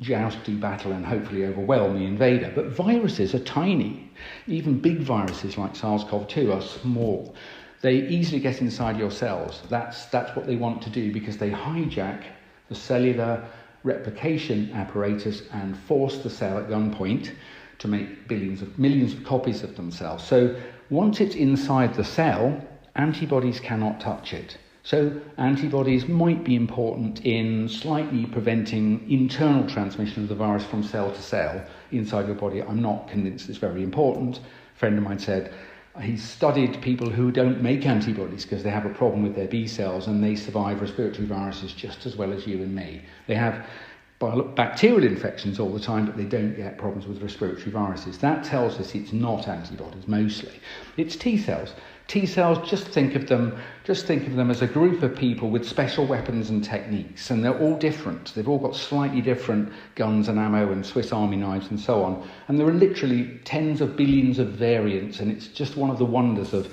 joust, do battle, and hopefully overwhelm the invader. But viruses are tiny. Even big viruses like SARS-CoV-2 are small. They easily get inside your cells. That's what they want to do, because they hijack the cellular replication apparatus and force the cell at gunpoint to make millions of copies of themselves. So once it's inside the cell, antibodies cannot touch it. So antibodies might be important in slightly preventing internal transmission of the virus from cell to cell inside your body. I'm not convinced it's very important. A friend of mine said he studied people who don't make antibodies because they have a problem with their B cells, and they survive respiratory viruses just as well as you and me. They have bacterial infections all the time, but they don't get problems with respiratory viruses. That tells us it's not antibodies mostly. It's T cells. T cells, just think of them as a group of people with special weapons and techniques, and they're all different. They've all got slightly different guns and ammo and Swiss Army knives and so on. And there are literally tens of billions of variants, and it's just one of the wonders of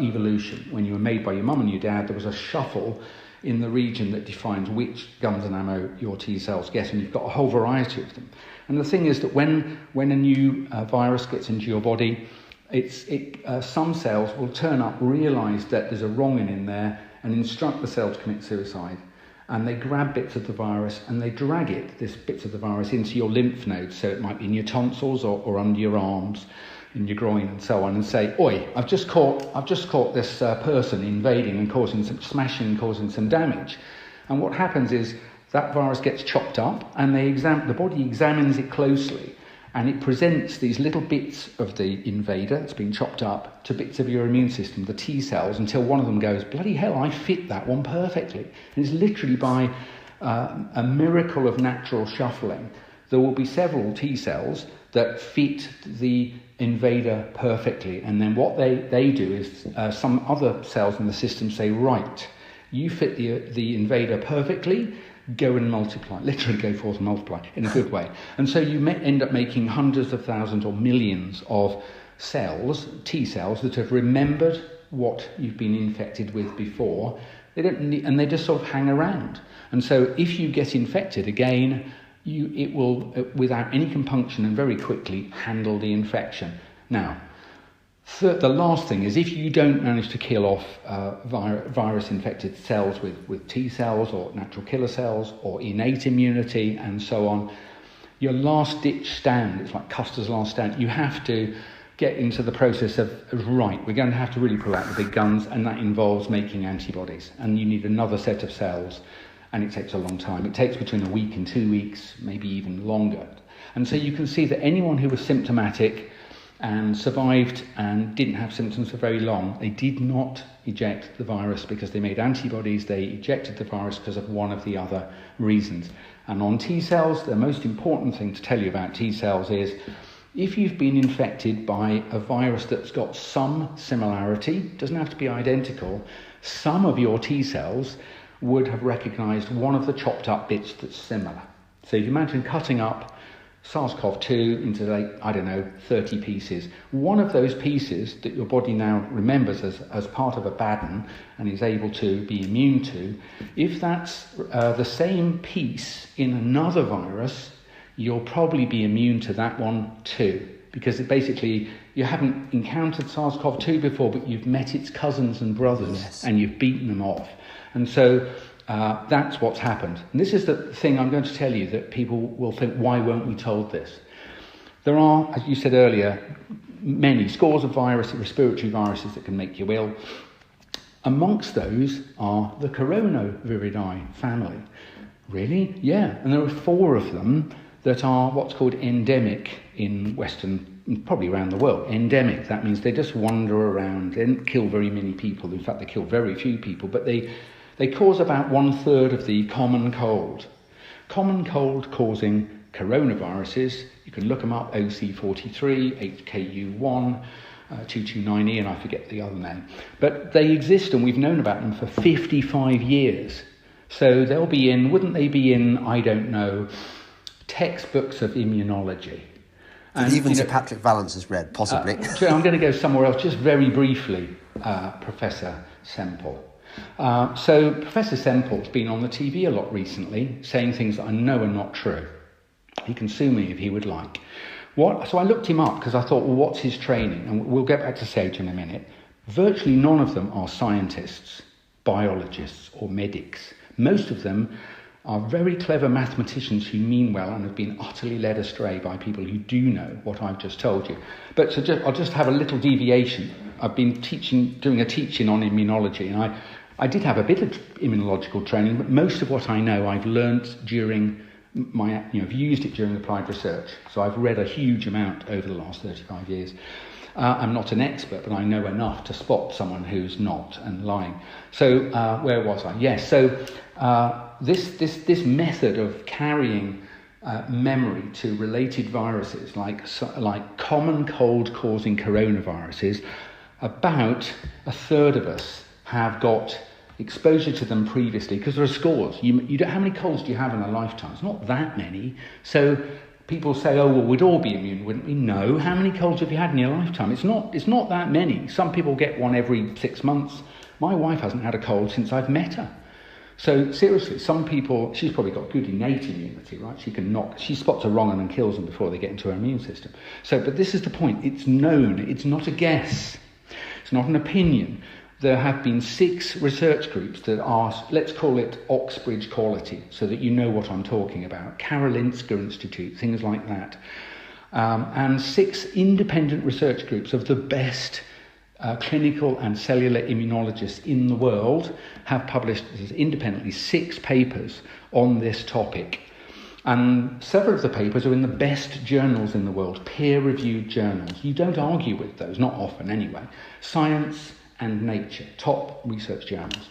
evolution. When you were made by your mum and your dad, there was a shuffle in the region that defines which guns and ammo your T cells get, and you've got a whole variety of them. And the thing is that when a new virus gets into your body, some cells will turn up, realise that there's a wrong in there, and instruct the cell to commit suicide. And they grab bits of the virus and they drag these bits of the virus, into your lymph nodes. So it might be in your tonsils or under your arms, in your groin and so on, and say, "Oi, I've just caught this person invading and causing some smashing and causing some damage." And what happens is that virus gets chopped up, and the body examines it closely. And it presents these little bits of the invader that's been chopped up to bits of your immune system, the T cells, until one of them goes, "Bloody hell, I fit that one perfectly." And it's literally by a miracle of natural shuffling. There will be several T cells that fit the invader perfectly. And then what they do is some other cells in the system say, "Right, you fit the invader perfectly, go and multiply," literally go forth and multiply in a good way. And so you may end up making hundreds of thousands or millions of cells, T cells, that have remembered what you've been infected with before. And they just sort of hang around. And so if you get infected again, it will, without any compunction and very quickly, handle the infection. Now, the last thing is, if you don't manage to kill off virus-infected cells with T cells or natural killer cells or innate immunity and so on, your last-ditch stand, it's like Custer's last stand, you have to get into the process of, right, we're going to have to really pull out the big guns, and that involves making antibodies. And you need another set of cells, and it takes a long time. It takes between a week and 2 weeks, maybe even longer. And so you can see that anyone who was symptomatic and survived and didn't have symptoms for very long. They did not eject the virus because they made antibodies. They ejected the virus because of one of the other reasons. And on T cells, the most important thing to tell you about T cells is if you've been infected by a virus that's got some similarity, doesn't have to be identical, some of your T cells would have recognised one of the chopped up bits that's similar. So if you imagine cutting up SARS-CoV-2 into, like, 30 pieces. One of those pieces that your body now remembers as part of a bad one and is able to be immune to, if that's the same piece in another virus, you'll probably be immune to that one too. Because basically, you haven't encountered SARS-CoV-2 before, but you've met its cousins and brothers, yes, and you've beaten them off. And so that's what's happened. And this is the thing I'm going to tell you that people will think, why weren't we told this? There are, as you said earlier, many scores of viruses, respiratory viruses that can make you ill. Amongst those are the coronaviridae family. Really? Yeah. And there are 4 of them that are what's called endemic in Western, probably around the world. Endemic, that means they just wander around. They don't kill very many people. In fact, they kill very few people, but they cause about 1/3 of the common cold. Common cold causing coronaviruses, you can look them up, OC43, HKU1, 229E, and I forget the other name. But they exist, and we've known about them for 55 years. So they'll be in, wouldn't they be in, I don't know, textbooks of immunology. And even Sir Patrick Vallance has read, possibly. I'm going to go somewhere else, just very briefly, Professor Semple. So Professor Semple's been on the TV a lot recently, saying things that I know are not true. He can sue me if he would like. So I looked him up because I thought, well, what's his training? And we'll get back to Sage in a minute. Virtually none of them are scientists, biologists or medics. Most of them are very clever mathematicians who mean well and have been utterly led astray by people who do know what I've just told you. But I'll just have a little deviation. I've been doing a teaching on immunology, and I did have a bit of immunological training, but most of what I know I've learnt during I've used it during applied research. So I've read a huge amount over the last 35 years. I'm not an expert, but I know enough to spot someone who's not and lying. So where was I? Yes. So this method of carrying memory to related viruses, like common cold causing coronaviruses, about 1/3 of us have got exposure to them previously, because there are scores. You don't, how many colds do you have in a lifetime? It's not that many. So people say, oh, well, we'd all be immune, wouldn't we? No. How many colds have you had in your lifetime? It's not that many. Some people get one every 6 months. My wife hasn't had a cold since I've met her. So seriously, some people, she's probably got good innate immunity, right? She spots a wrong 'un and kills them before they get into her immune system. So, but this is the point. It's known. It's not a guess. It's not an opinion. There have been 6 research groups that are, let's call it Oxbridge quality, so that you know what I'm talking about. Karolinska Institute, things like that. And 6 independent research groups of the best clinical and cellular immunologists in the world have published independently 6 papers on this topic. And several of the papers are in the best journals in the world, peer-reviewed journals. You don't argue with those, not often anyway. Science and Nature, top research journals.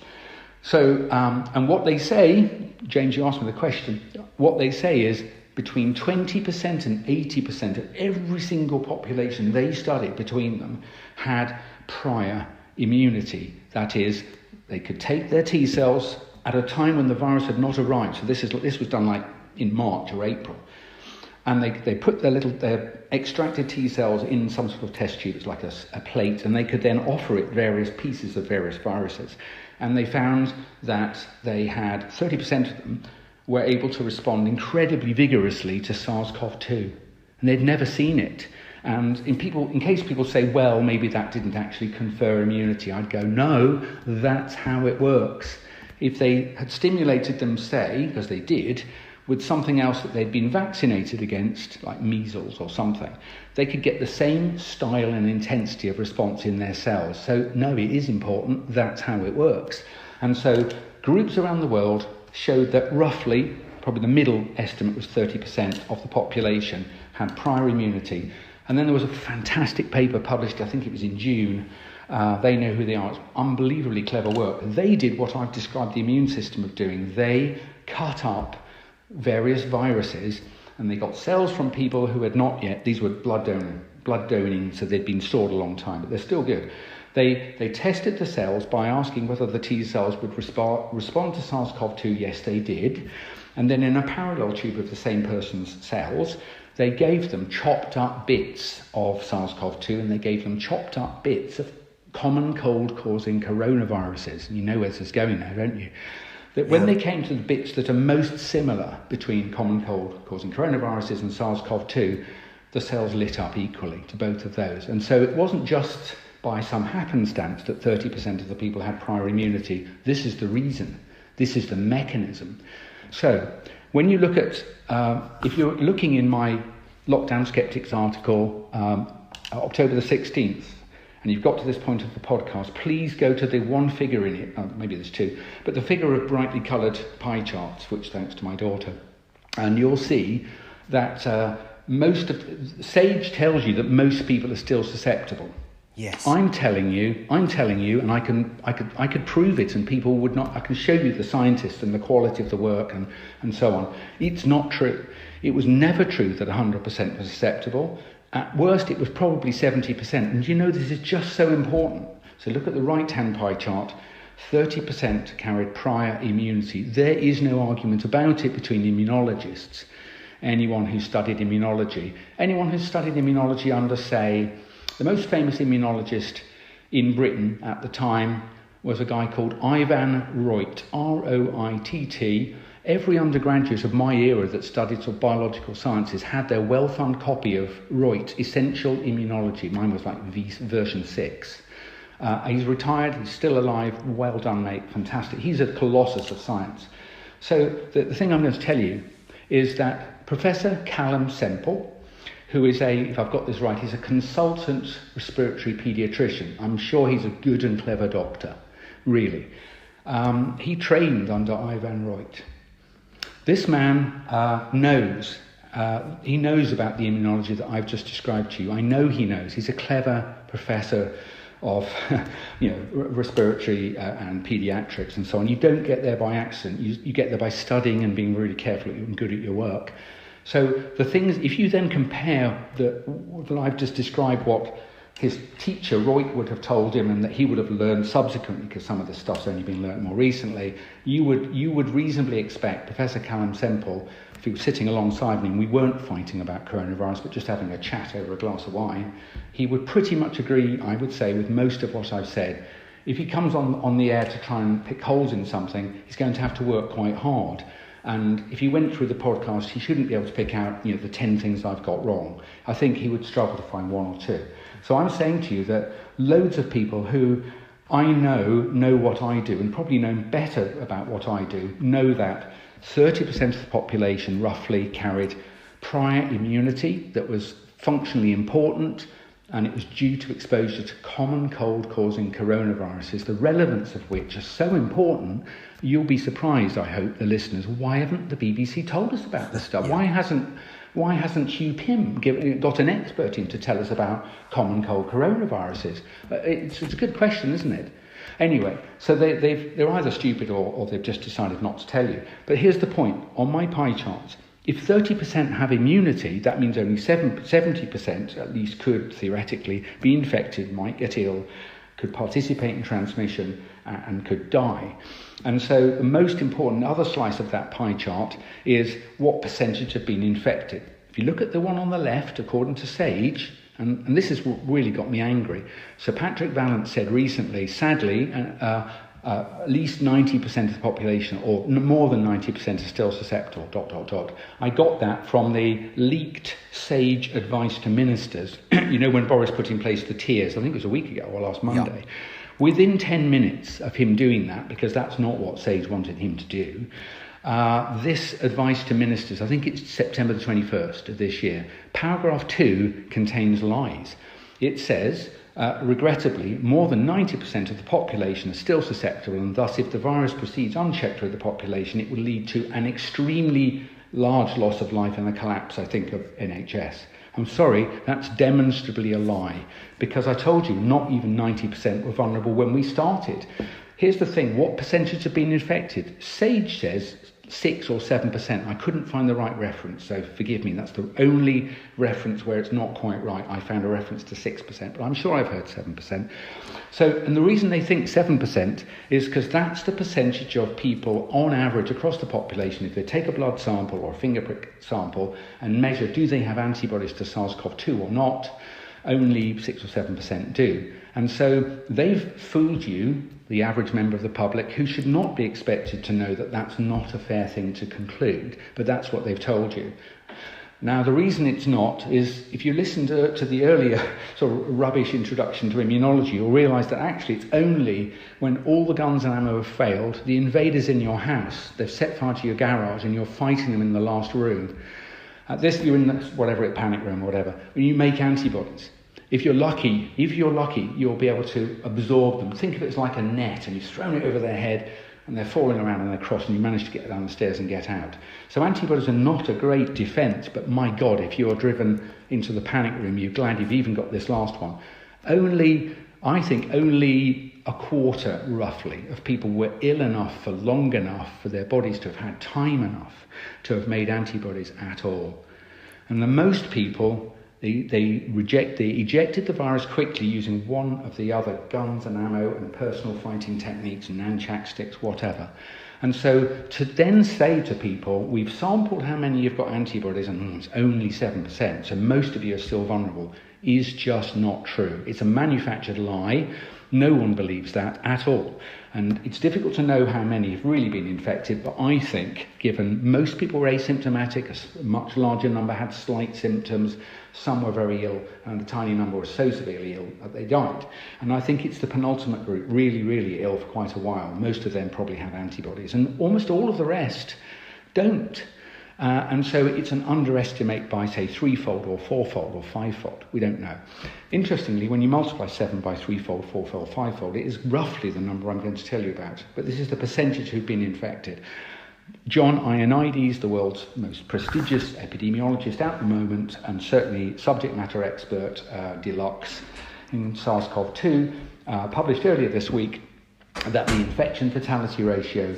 So, and what they say, James, you asked me the question, what they say is between 20% and 80% of every single population they studied between them had prior immunity. That is, they could take their T cells at a time when the virus had not arrived. So this was done like in March or April. And they put their extracted T cells in some sort of test tube, it's like a plate, and they could then offer it various pieces of various viruses. And they found that they had 30% of them were able to respond incredibly vigorously to SARS-CoV-2. And they'd never seen it. And in case people say, well, maybe that didn't actually confer immunity, I'd go, no, that's how it works. If they had stimulated them, say, because they did, with something else that they'd been vaccinated against, like measles or something, they could get the same style and intensity of response in their cells. So, no, it is important. That's how it works. And so groups around the world showed that roughly, probably the middle estimate was 30% of the population had prior immunity. And then there was a fantastic paper published, I think it was in June. They know who they are. It's unbelievably clever work. They did what I've described the immune system of doing. They cut up various viruses, and they got cells from people who had not yet, these were blood donating, so they'd been stored a long time, but they're still good. They tested the cells by asking whether the T cells would respond to SARS-CoV-2. Yes, they did. And then in a parallel tube of the same person's cells, they gave them chopped up bits of SARS-CoV-2, and they gave them chopped up bits of common cold-causing coronaviruses. You know where this is going now, don't you? That when they came to the bits that are most similar between common cold-causing coronaviruses and SARS-CoV-2, the cells lit up equally to both of those. And so it wasn't just by some happenstance that 30% of the people had prior immunity. This is the reason. This is the mechanism. So when you look at, if you're looking in my Lockdown Skeptics article, October the 16th, and you've got to this point of the podcast, please go to the one figure in it, maybe there's two, but the figure of brightly coloured pie charts, which thanks to my daughter, and you'll see that SAGE tells you that most people are still susceptible. Yes. I'm telling you, and I could prove it, and people would not. I can show you the scientists and the quality of the work and so on. It's not true. It was never true that 100% was susceptible. At worst, it was probably 70%. And you know this is just so important. So look at the right-hand pie chart. 30% carried prior immunity. There is no argument about it between immunologists. Anyone who studied immunology under, say, the most famous immunologist in Britain at the time was a guy called Ivan Roit, R-O-I-T-T. Every undergraduate of my era that studied sort of biological sciences had their well-thumbed copy of Roit, Essential Immunology. Mine was like version 6. He's retired, he's still alive. Well done, mate, fantastic. He's a colossus of science. So the thing I'm going to tell you is that Professor Callum Semple, who is if I've got this right, he's a consultant respiratory paediatrician. I'm sure he's a good and clever doctor, really. He trained under Ivan Roit. This man knows about the immunology that I've just described to you. I know he knows. He's a clever professor of respiratory and paediatrics and so on. You don't get there by accident. You get there by studying and being really careful and good at your work. So the things, if you then compare what I've just described, what his teacher Roit would have told him and that he would have learned subsequently, because some of this stuff's only been learned more recently, you would reasonably expect Professor Callum Semple, if he was sitting alongside me and we weren't fighting about coronavirus but just having a chat over a glass of wine, he would pretty much agree, I would say, with most of what I've said. If he comes on the air to try and pick holes in something, he's going to have to work quite hard. And if he went through the podcast, he shouldn't be able to pick out, the 10 things I've got wrong. I think he would struggle to find one or two. So I'm saying to you that loads of people who I know what I do and probably know better about what I do, know that 30% of the population roughly carried prior immunity that was functionally important, and it was due to exposure to common cold-causing coronaviruses, the relevance of which are so important. You'll be surprised, I hope, the listeners, why haven't the BBC told us about this stuff? Yeah. Why hasn't Hugh Pym got an expert in to tell us about common cold coronaviruses? It's a good question, isn't it? Anyway, so they're either stupid or they've just decided not to tell you. But here's the point. On my pie charts, if 30% have immunity, that means only 70% at least could theoretically be infected, might get ill, could participate in transmission and could die. And so the most important other slice of that pie chart is what percentage have been infected. If you look at the one on the left, according to SAGE, and this is what really got me angry. So Patrick Vallance said recently, sadly, at least 90% of the population, or more than 90%, are still susceptible, ... I got that from the leaked SAGE advice to ministers, when Boris put in place the tiers, I think it was a week ago or last Monday. Yeah. Within 10 minutes of him doing that, because that's not what SAGE wanted him to do, this advice to ministers, I think it's September the 21st of this year, paragraph 2 contains lies. It says, regrettably, more than 90% of the population are still susceptible, and thus if the virus proceeds unchecked through the population, it will lead to an extremely large loss of life and a collapse, I think, of NHS. I'm sorry, that's demonstrably a lie, because I told you not even 90% were vulnerable when we started. Here's the thing, what percentage have been infected? Sage says 6 or 7%. I couldn't find the right reference, so forgive me, that's the only reference where it's not quite right. I found a reference to 6%, but I'm sure I've heard 7%. So, and the reason they think 7% is because that's the percentage of people on average across the population. If they take a blood sample or a finger prick sample and measure, do they have antibodies to SARS-CoV-2 or not, only 6 or 7% do. And so they've fooled you, the average member of the public, who should not be expected to know that that's not a fair thing to conclude, but that's what they've told you. Now, the reason it's not is if you listen to the earlier sort of rubbish introduction to immunology, you'll realise that actually it's only when all the guns and ammo have failed, the invaders in your house, they've set fire to your garage and you're fighting them in the last room. At this, you're in the, whatever, panic room or whatever, when you make antibodies. If you're lucky, you'll be able to absorb them. Think of it as like a net, and you've thrown it over their head, and they're falling around and they're cross, and you manage to get down the stairs and get out. So antibodies are not a great defence, but my God, if you're driven into the panic room, you're glad you've even got this last one. I think only a quarter, roughly, of people were ill enough for long enough for their bodies to have had time enough to have made antibodies at all. And the most people, they ejected the virus quickly using one of the other guns and ammo and personal fighting techniques, nunchuck sticks, whatever. And so to then say to people, we've sampled how many you've got antibodies and it's only 7%, so most of you are still vulnerable, is just not true. It's a manufactured lie. No one believes that at all. And it's difficult to know how many have really been infected, but I think, given most people were asymptomatic, a much larger number had slight symptoms, some were very ill, and a tiny number were so severely ill that they died. And I think it's the penultimate group, really, really ill for quite a while. Most of them probably have antibodies, and almost all of the rest don't. And so it's an underestimate by, say, threefold or fourfold or fivefold. We don't know. Interestingly, when you multiply 7 by threefold, fourfold, fivefold, it is roughly the number I'm going to tell you about. But this is the percentage who've been infected. John Ioannidis, the world's most prestigious epidemiologist at the moment, and certainly subject matter expert deluxe in SARS-CoV-2, published earlier this week that the infection fatality ratio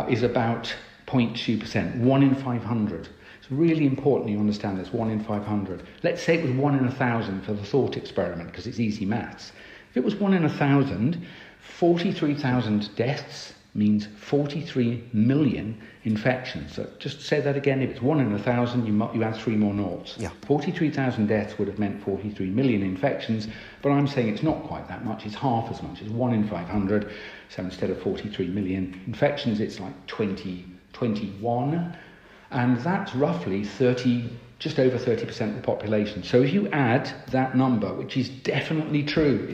is about 0.2%, 1 in 500. It's really important you understand this, 1 in 500. Let's say it was 1 in 1,000 for the thought experiment, because it's easy maths. If it was 1 in 1,000, 43,000 deaths means 43 million infections. So just say that again, if it's 1 in 1,000, you add 3 more noughts. Yeah. 43,000 deaths would have meant 43 million infections, but I'm saying it's not quite that much, it's half as much, it's 1 in 500, so instead of 43 million infections, it's like 21, and that's roughly just over 30% of the population. So if you add that number, which is definitely true,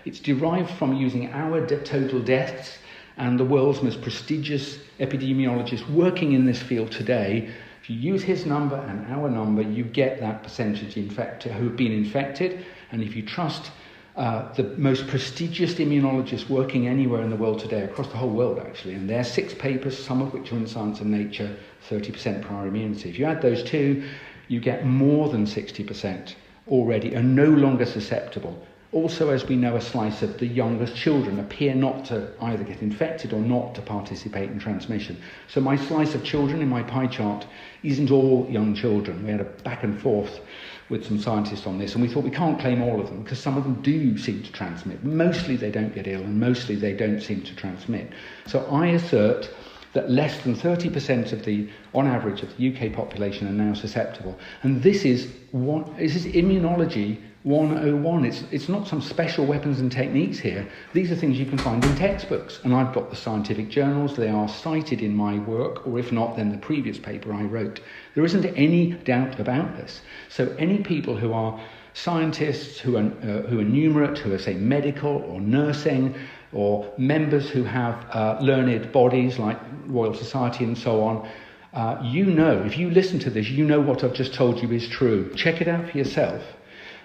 it's derived from using our total deaths and the world's most prestigious epidemiologist working in this field today. If you use his number and our number, you get that percentage who have been infected. And if you trust the most prestigious immunologists working anywhere in the world today, across the whole world actually, and there are 6 papers, some of which are in Science and Nature, 30% prior immunity. If you add those two, you get more than 60% already are no longer susceptible. Also, as we know, a slice of the youngest children appear not to either get infected or not to participate in transmission. So my slice of children in my pie chart isn't all young children. We had a back and forth with some scientists on this, and we thought we can't claim all of them because some of them do seem to transmit. Mostly they don't get ill, and mostly they don't seem to transmit. So I assert that less than 30% of on average, of the UK population are now susceptible. And this is immunology 101. It's not some special weapons and techniques here. These are things you can find in textbooks. And I've got the scientific journals. They are cited in my work, or if not, then the previous paper I wrote. There isn't any doubt about this. So any people who are scientists, who are numerate, who are, say, medical or nursing, or members who have learned bodies like Royal Society and so on, if you listen to this, you know what I've just told you is true. Check it out for yourself.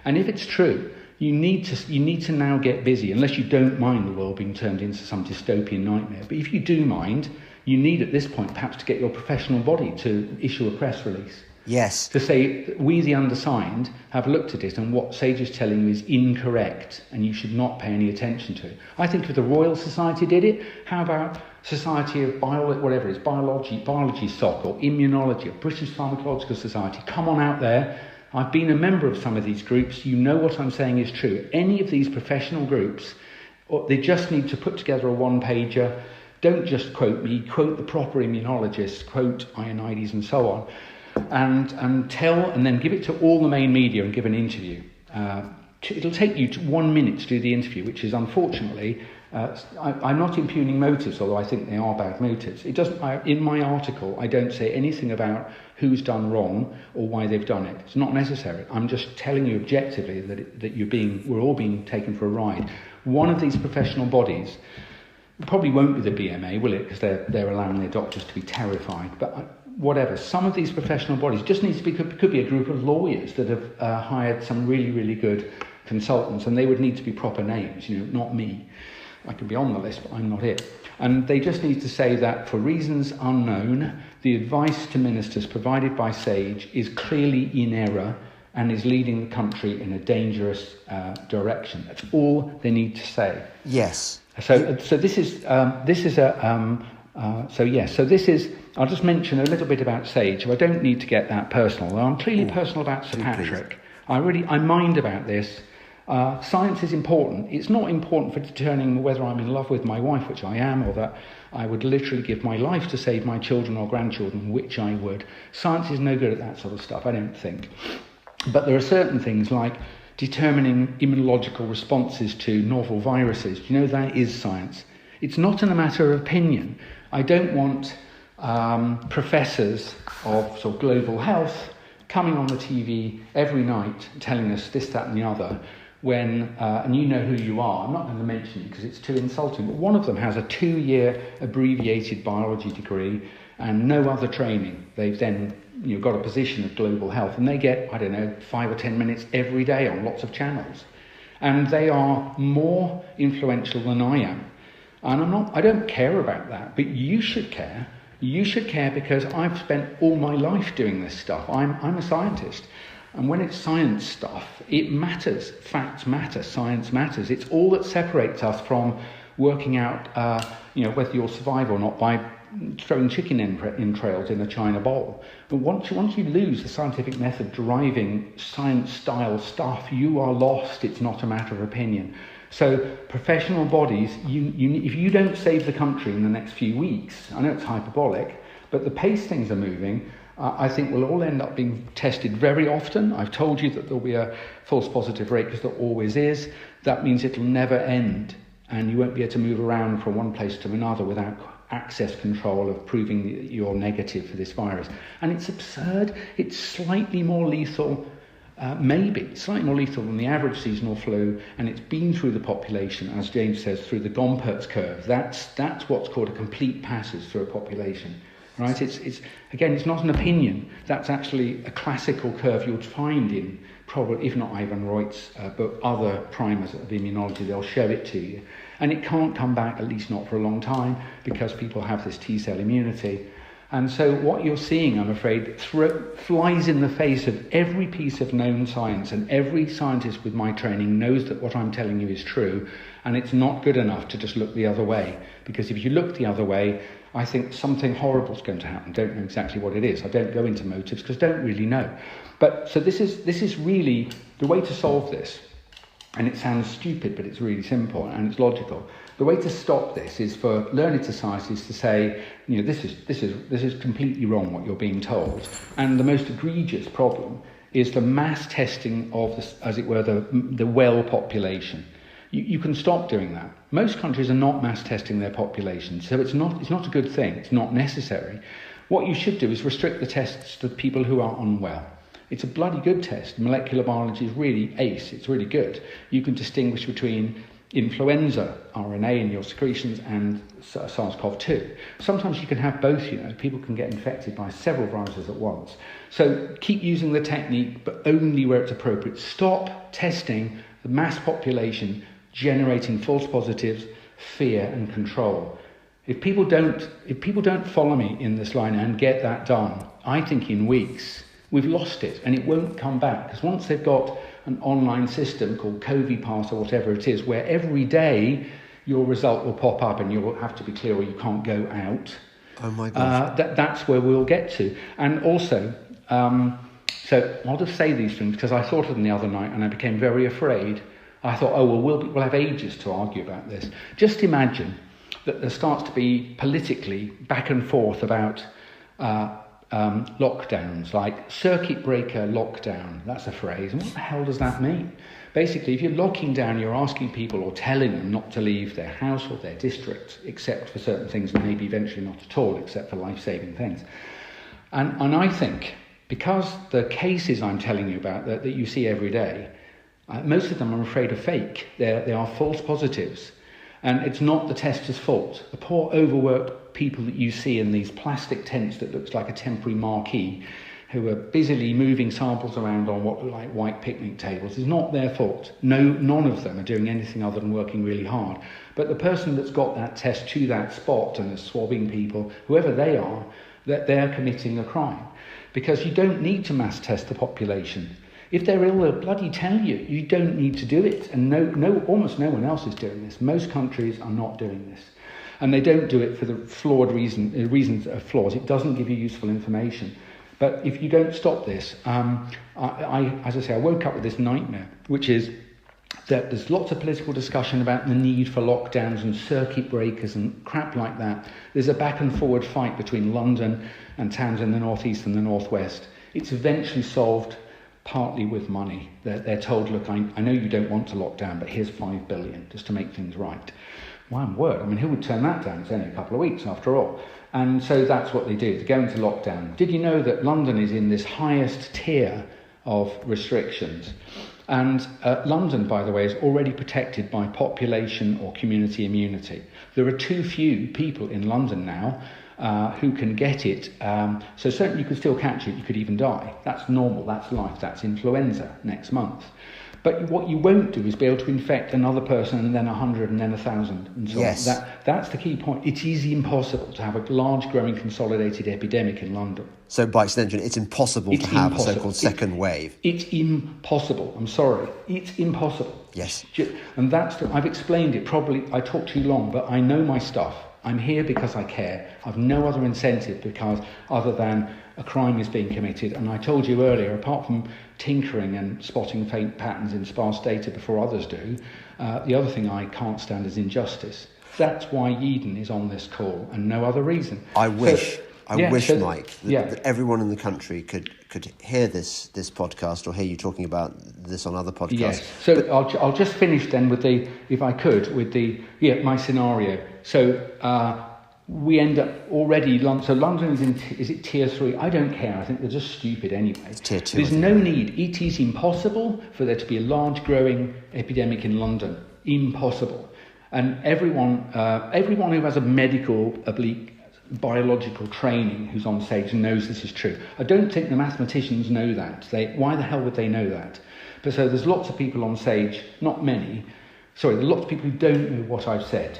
And if it's true, you need to now get busy, unless you don't mind the world being turned into some dystopian nightmare. But if you do mind, you need at this point perhaps to get your professional body to issue a press release. Yes. To say, we the undersigned have looked at it and what SAGE is telling you is incorrect and you should not pay any attention to it. I think if the Royal Society did it, how about Society of whatever it is, Biology SOC or Immunology or British Pharmacological Society? Come on out there. I've been a member of some of these groups. You know what I'm saying is true. Any of these professional groups, they just need to put together a one-pager. Don't just quote me, quote the proper immunologists, quote Ioannidis and so on. And tell, and then give it to all the main media and give an interview. It'll take you 1 minute to do the interview, which is unfortunately, I'm not impugning motives, although I think they are bad motives. It doesn't. In my article, I don't say anything about who's done wrong or why they've done it. It's not necessary. I'm just telling you objectively that we're all being taken for a ride. One of these professional bodies. It probably won't be the BMA, will it? Because they're allowing their doctors to be terrified. But whatever, some of these professional bodies just needs to be could be a group of lawyers that have hired some really, really good consultants, and they would need to be proper names. Not me. I could be on the list, but I'm not it. And they just need to say that for reasons unknown, the advice to ministers provided by SAGE is clearly in error and is leading the country in a dangerous direction. That's all they need to say. Yes. So this is. I'll just mention a little bit about SAGE. So I don't need to get that personal. I'm clearly personal about Sir Patrick. I mind about this. Science is important. It's not important for determining whether I'm in love with my wife, which I am, or that I would literally give my life to save my children or grandchildren, which I would. Science is no good at that sort of stuff, I don't think. But there are certain things like determining immunological responses to novel viruses. That is science. It's not a matter of opinion. I don't want professors of sort of global health coming on the TV every night telling us this, that and the other when, and you know who you are. I'm not going to mention you because it's too insulting, but one of them has a 2-year abbreviated biology degree and no other training. They've then got a position of global health and they get, 5 or 10 minutes every day on lots of channels. And they are more influential than I am. And I don't care about that, but you should care. You should care because I've spent all my life doing this stuff. I'm a scientist. And when it's science stuff, it matters. Facts matter. Science matters. It's all that separates us from working out, whether you'll survive or not by throwing chicken entrails in a china bowl. But once you lose the scientific method driving science-style stuff, you are lost. It's not a matter of opinion. So professional bodies, if you don't save the country in the next few weeks, I know it's hyperbolic, but the pace things are moving, I think we'll all end up being tested very often. I've told you that there'll be a false positive rate because there always is. That means it'll never end and you won't be able to move around from one place to another without access control of proving that you're negative for this virus. And it's absurd. It's slightly more lethal, slightly more lethal than the average seasonal flu, and it's been through the population, as James says, through the Gompertz curve. That's what's called a complete passage through a population. Right? It's not an opinion. That's actually a classical curve you'd find in probably, if not Ivan Reut's book, other primers of immunology. They'll show it to you. And it can't come back, at least not for a long time, because people have this T-cell immunity. And so what you're seeing, I'm afraid, flies in the face of every piece of known science, and every scientist with my training knows that what I'm telling you is true, and it's not good enough to just look the other way. Because if you look the other way, I think something horrible is going to happen. Don't know exactly what it is. I don't go into motives because I don't really know. But so this is really the way to solve this. And it sounds stupid, but it's really simple and it's logical. The way to stop this is for learned societies to say, this is completely wrong what you're being told. And the most egregious problem is the mass testing of, as it were, the well population. You can stop doing that. Most countries are not mass testing their population, so it's not a good thing. It's not necessary. What you should do is restrict the tests to people who are unwell. It's a bloody good test. Molecular biology is really ace. It's really good. You can distinguish between influenza RNA in your secretions and SARS-CoV-2. Sometimes you can have both, People can get infected by several viruses at once. So keep using the technique, but only where it's appropriate. Stop testing the mass population, generating false positives, fear and control. If people don't follow me in this line and get that done, I think in weeks We've lost it, and it won't come back, because once they've got an online system called COVID Pass or whatever it is, where every day your result will pop up and you'll have to be clear or you can't go out. Oh my gosh. That's where we'll get to. And also, so I'll just say these things because I thought of them the other night and I became very afraid. I thought, we'll have ages to argue about this. Just imagine that there starts to be politically back and forth about lockdowns, like circuit breaker lockdown. That's a phrase. And what the hell does that mean? Basically, if you're locking down, you're asking people or telling them not to leave their house or their district, except for certain things, and maybe eventually not at all, except for life-saving things. And I think, because the cases I'm telling you about that you see every day, most of them, I'm afraid, are fake. They are false positives. And it's not the tester's fault. The poor, overworked people that you see in these plastic tents that looks like a temporary marquee, who are busily moving samples around on what look like white picnic tables, is not their fault. None of them are doing anything other than working really hard. But the person that's got that test to that spot and is swabbing people, whoever they are, that they're committing a crime. Because you don't need to mass test the population. If they're ill, they'll bloody tell you. You don't need to do it. And almost no one else is doing this. Most countries are not doing this. And they don't do it for the flawed reasons of flaws. It doesn't give you useful information. But if you don't stop this, as I say, I woke up with this nightmare, which is that there's lots of political discussion about the need for lockdowns and circuit breakers and crap like that. There's a back and forward fight between London and towns in the northeast and the northwest. It's eventually solved partly with money. They're told, look, I know you don't want to lock down, but here's $5 billion just to make things right. One word. I mean, who would turn that down? It's only a couple of weeks after all. And so that's what they do. They go into lockdown. Did you know that London is in this highest tier of restrictions? And London, by the way, is already protected by population or community immunity. There are too few people in London now who can get it. So certainly you could still catch it. You could even die. That's normal. That's life. That's influenza next month. But what you won't do is be able to infect another person and then 100 and then 1,000 and so yes. on. That's the key point. It is impossible to have a large, growing, consolidated epidemic in London. So by extension, it's impossible to have a so-called second wave. It's impossible. I'm sorry. It's impossible. Yes. And I've explained it. Probably I talk too long, but I know my stuff. I'm here because I care. I've no other incentive other than a crime is being committed. And I told you earlier, apart from tinkering and spotting faint patterns in sparse data before others do, the other thing I can't stand is injustice. That's why Yeadon is on this call and no other reason. I wish, Mike, that everyone in the country could hear this podcast or hear you talking about this on other podcasts. Yes. So I'll just finish then with my scenario. So we end up already. So London is it tier 3? I don't care. I think they're just stupid anyway. It's tier 2. There's no need. It is impossible for there to be a large growing epidemic in London. Impossible. And everyone who has a medical biological training who's on stage knows this is true. I don't think the mathematicians know that. Why the hell would they know that? But so there's lots of people on stage, not many. Sorry, there are lots of people who don't know what I've said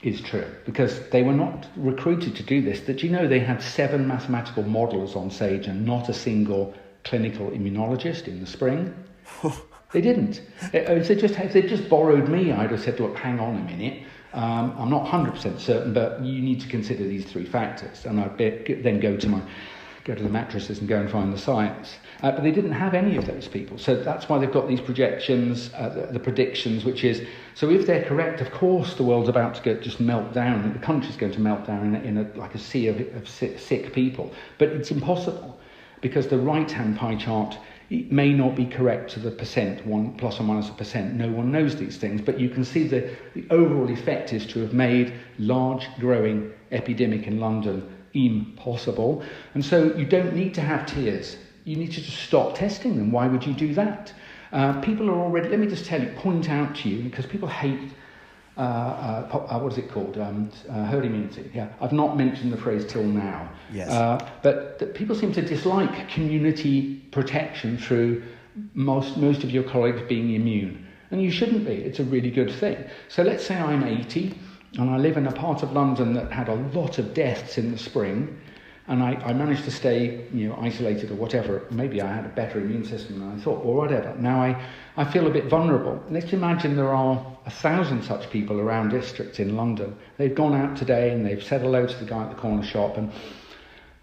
is true because they were not recruited to do this. Did you know they had 7 mathematical modelers on stage and not a single clinical immunologist in the spring? They didn't. If they just borrowed me, I'd have said, look, hang on a minute. I'm not 100% certain, but you need to consider these 3 factors. And I'd then go to the mattresses and go and find the science. But they didn't have any of those people. So that's why they've got these projections, the predictions, which is, so if they're correct, of course the world's about to just melt down. The country's going to melt down in a sea of sick people. But it's impossible because the right-hand pie chart, it may not be correct to the percent, plus or minus a percent. No one knows these things, but you can see the overall effect is to have made large growing epidemic in London impossible. And so you don't need to have tiers. You need to just stop testing them. Why would you do that? People are already, let me just point out to you, because people hate, what is it called? Herd immunity. Yeah, I've not mentioned the phrase till now. Yes. But people seem to dislike community protection through most of your colleagues being immune. And you shouldn't be. It's a really good thing. So let's say I'm 80 and I live in a part of London that had a lot of deaths in the spring. And I managed to stay, isolated or whatever. Maybe I had a better immune system than I thought, or whatever. Now I feel a bit vulnerable. Let's imagine there are 1,000 such people around districts in London. They've gone out today and they've said hello to the guy at the corner shop, and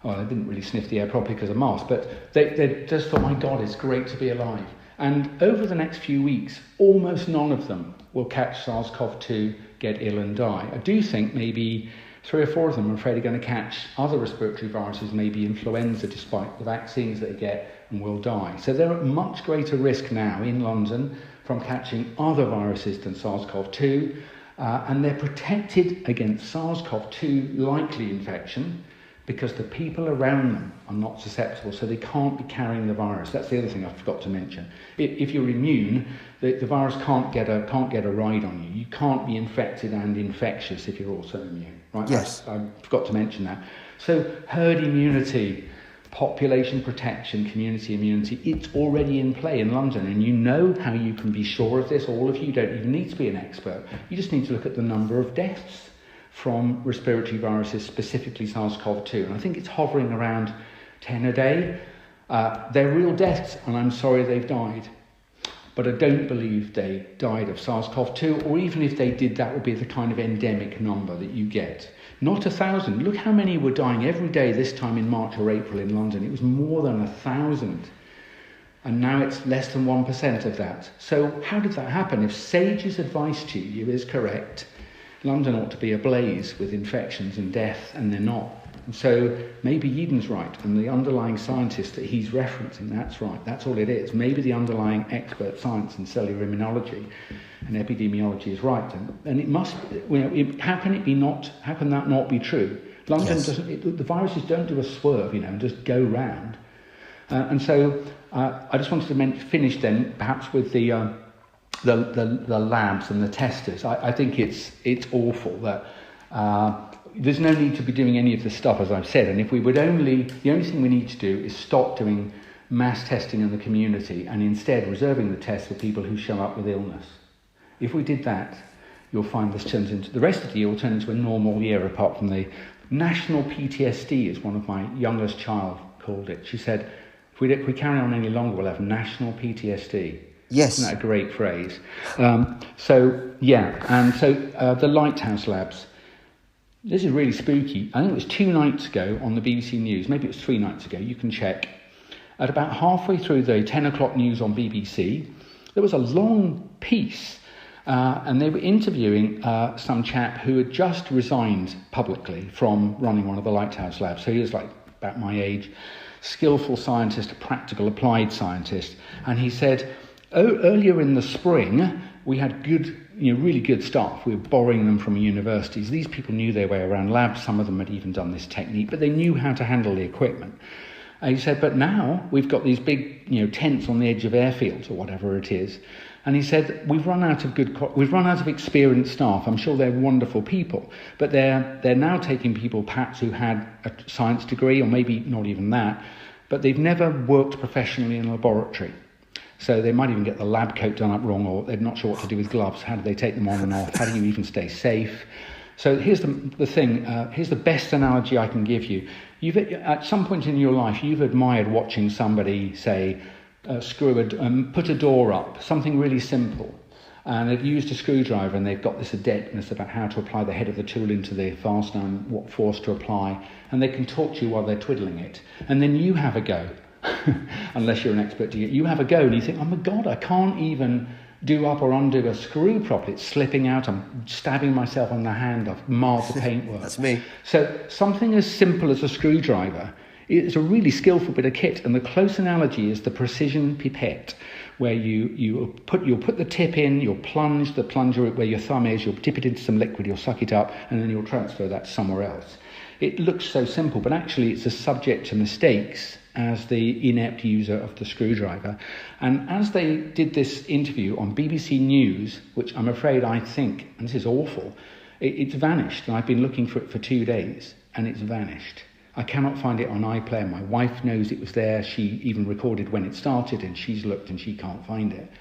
they didn't really sniff the air properly because of mask, but they just thought, my God, it's great to be alive. And over the next few weeks, almost none of them will catch SARS-CoV-2, get ill and die. I do think maybe 3 or 4 of them, I'm afraid, are going to catch other respiratory viruses, maybe influenza, despite the vaccines they get, and will die. So they're at much greater risk now in London from catching other viruses than SARS-CoV-2, and they're protected against SARS-CoV-2 likely infection because the people around them are not susceptible, so they can't be carrying the virus. That's the other thing I forgot to mention. If you're immune, the virus can't get a ride on you. You can't be infected and infectious if you're also immune. Right? Yes. I forgot to mention that. So herd immunity, population protection, community immunity, it's already in play in London, and you know how you can be sure of this. All of you don't even need to be an expert. You just need to look at the number of deaths from respiratory viruses, specifically SARS-CoV-2. And I think it's hovering around 10 a day. They're real deaths, and I'm sorry they've died. But I don't believe they died of SARS-CoV-2, or even if they did, that would be the kind of endemic number that you get. Not 1,000. Look how many were dying every day this time in March or April in London. It was more than 1,000. And now it's less than 1% of that. So how did that happen? If SAGE's advice to you is correct, London ought to be ablaze with infections and death, and they're not. And so maybe Yeadon's right, and the underlying scientist that he's referencing, that's right, that's all it is. Maybe the underlying expert science in cellular immunology and epidemiology is right, and it must. How can that not be true? London doesn't. The viruses don't do a swerve, and just go round. And so I just wanted to finish then, perhaps with the labs and the testers. I think it's awful that there's no need to be doing any of this stuff, as I've said. And if we would the only thing we need to do is stop doing mass testing in the community and instead reserving the tests for people who show up with illness. If we did that, you'll find the rest of the year will turn into a normal year, apart from the national PTSD, as one of my youngest child called it. She said, if we carry on any longer, we'll have national PTSD. Yes. Isn't that a great phrase? The Lighthouse Labs. This is really spooky. I think it was 2 nights ago on the BBC News, maybe it was 3 nights ago, you can check. At about halfway through the 10 o'clock news on BBC, there was a long piece, and they were interviewing some chap who had just resigned publicly from running one of the Lighthouse Labs. So he was like about my age, skillful scientist, a practical applied scientist. And he said, earlier in the spring, we had really good staff. We were borrowing them from universities. These people knew their way around labs. Some of them had even done this technique, but they knew how to handle the equipment. And he said, but now we've got these big, tents on the edge of airfields or whatever it is. And he said, we've run out of experienced staff. I'm sure they're wonderful people, but they're now taking people perhaps who had a science degree, or maybe not even that, but they've never worked professionally in a laboratory. So they might even get the lab coat done up wrong, or they're not sure what to do with gloves. How do they take them on and off? How do you even stay safe? So here's the thing. Here's the best analogy I can give you. At some point in your life, you've admired watching somebody, say, put a door up, something really simple. And they've used a screwdriver, and they've got this adeptness about how to apply the head of the tool into the fastener and what force to apply. And they can talk to you while they're twiddling it. And then you have a go. Unless you're an expert to you have a go, and you think, oh my God, I can't even do up or undo a screw properly. It's slipping out. I'm stabbing myself on the hand. I've marred the paintwork. That's me. So something as simple as a screwdriver is a really skillful bit of kit, and the close analogy is the precision pipette, where you'll put the tip in, you'll plunge the plunger where your thumb is, you'll dip it into some liquid, you'll suck it up, and then you'll transfer that somewhere else. It looks so simple, but actually it's a subject to mistakes as the inept user of the screwdriver. And as they did this interview on BBC News, which I'm afraid I think, and this is awful, it's vanished. And I've been looking for it for 2 days, and it's vanished. I cannot find it on iPlayer. My wife knows it was there. She even recorded when it started, and she's looked and she can't find it.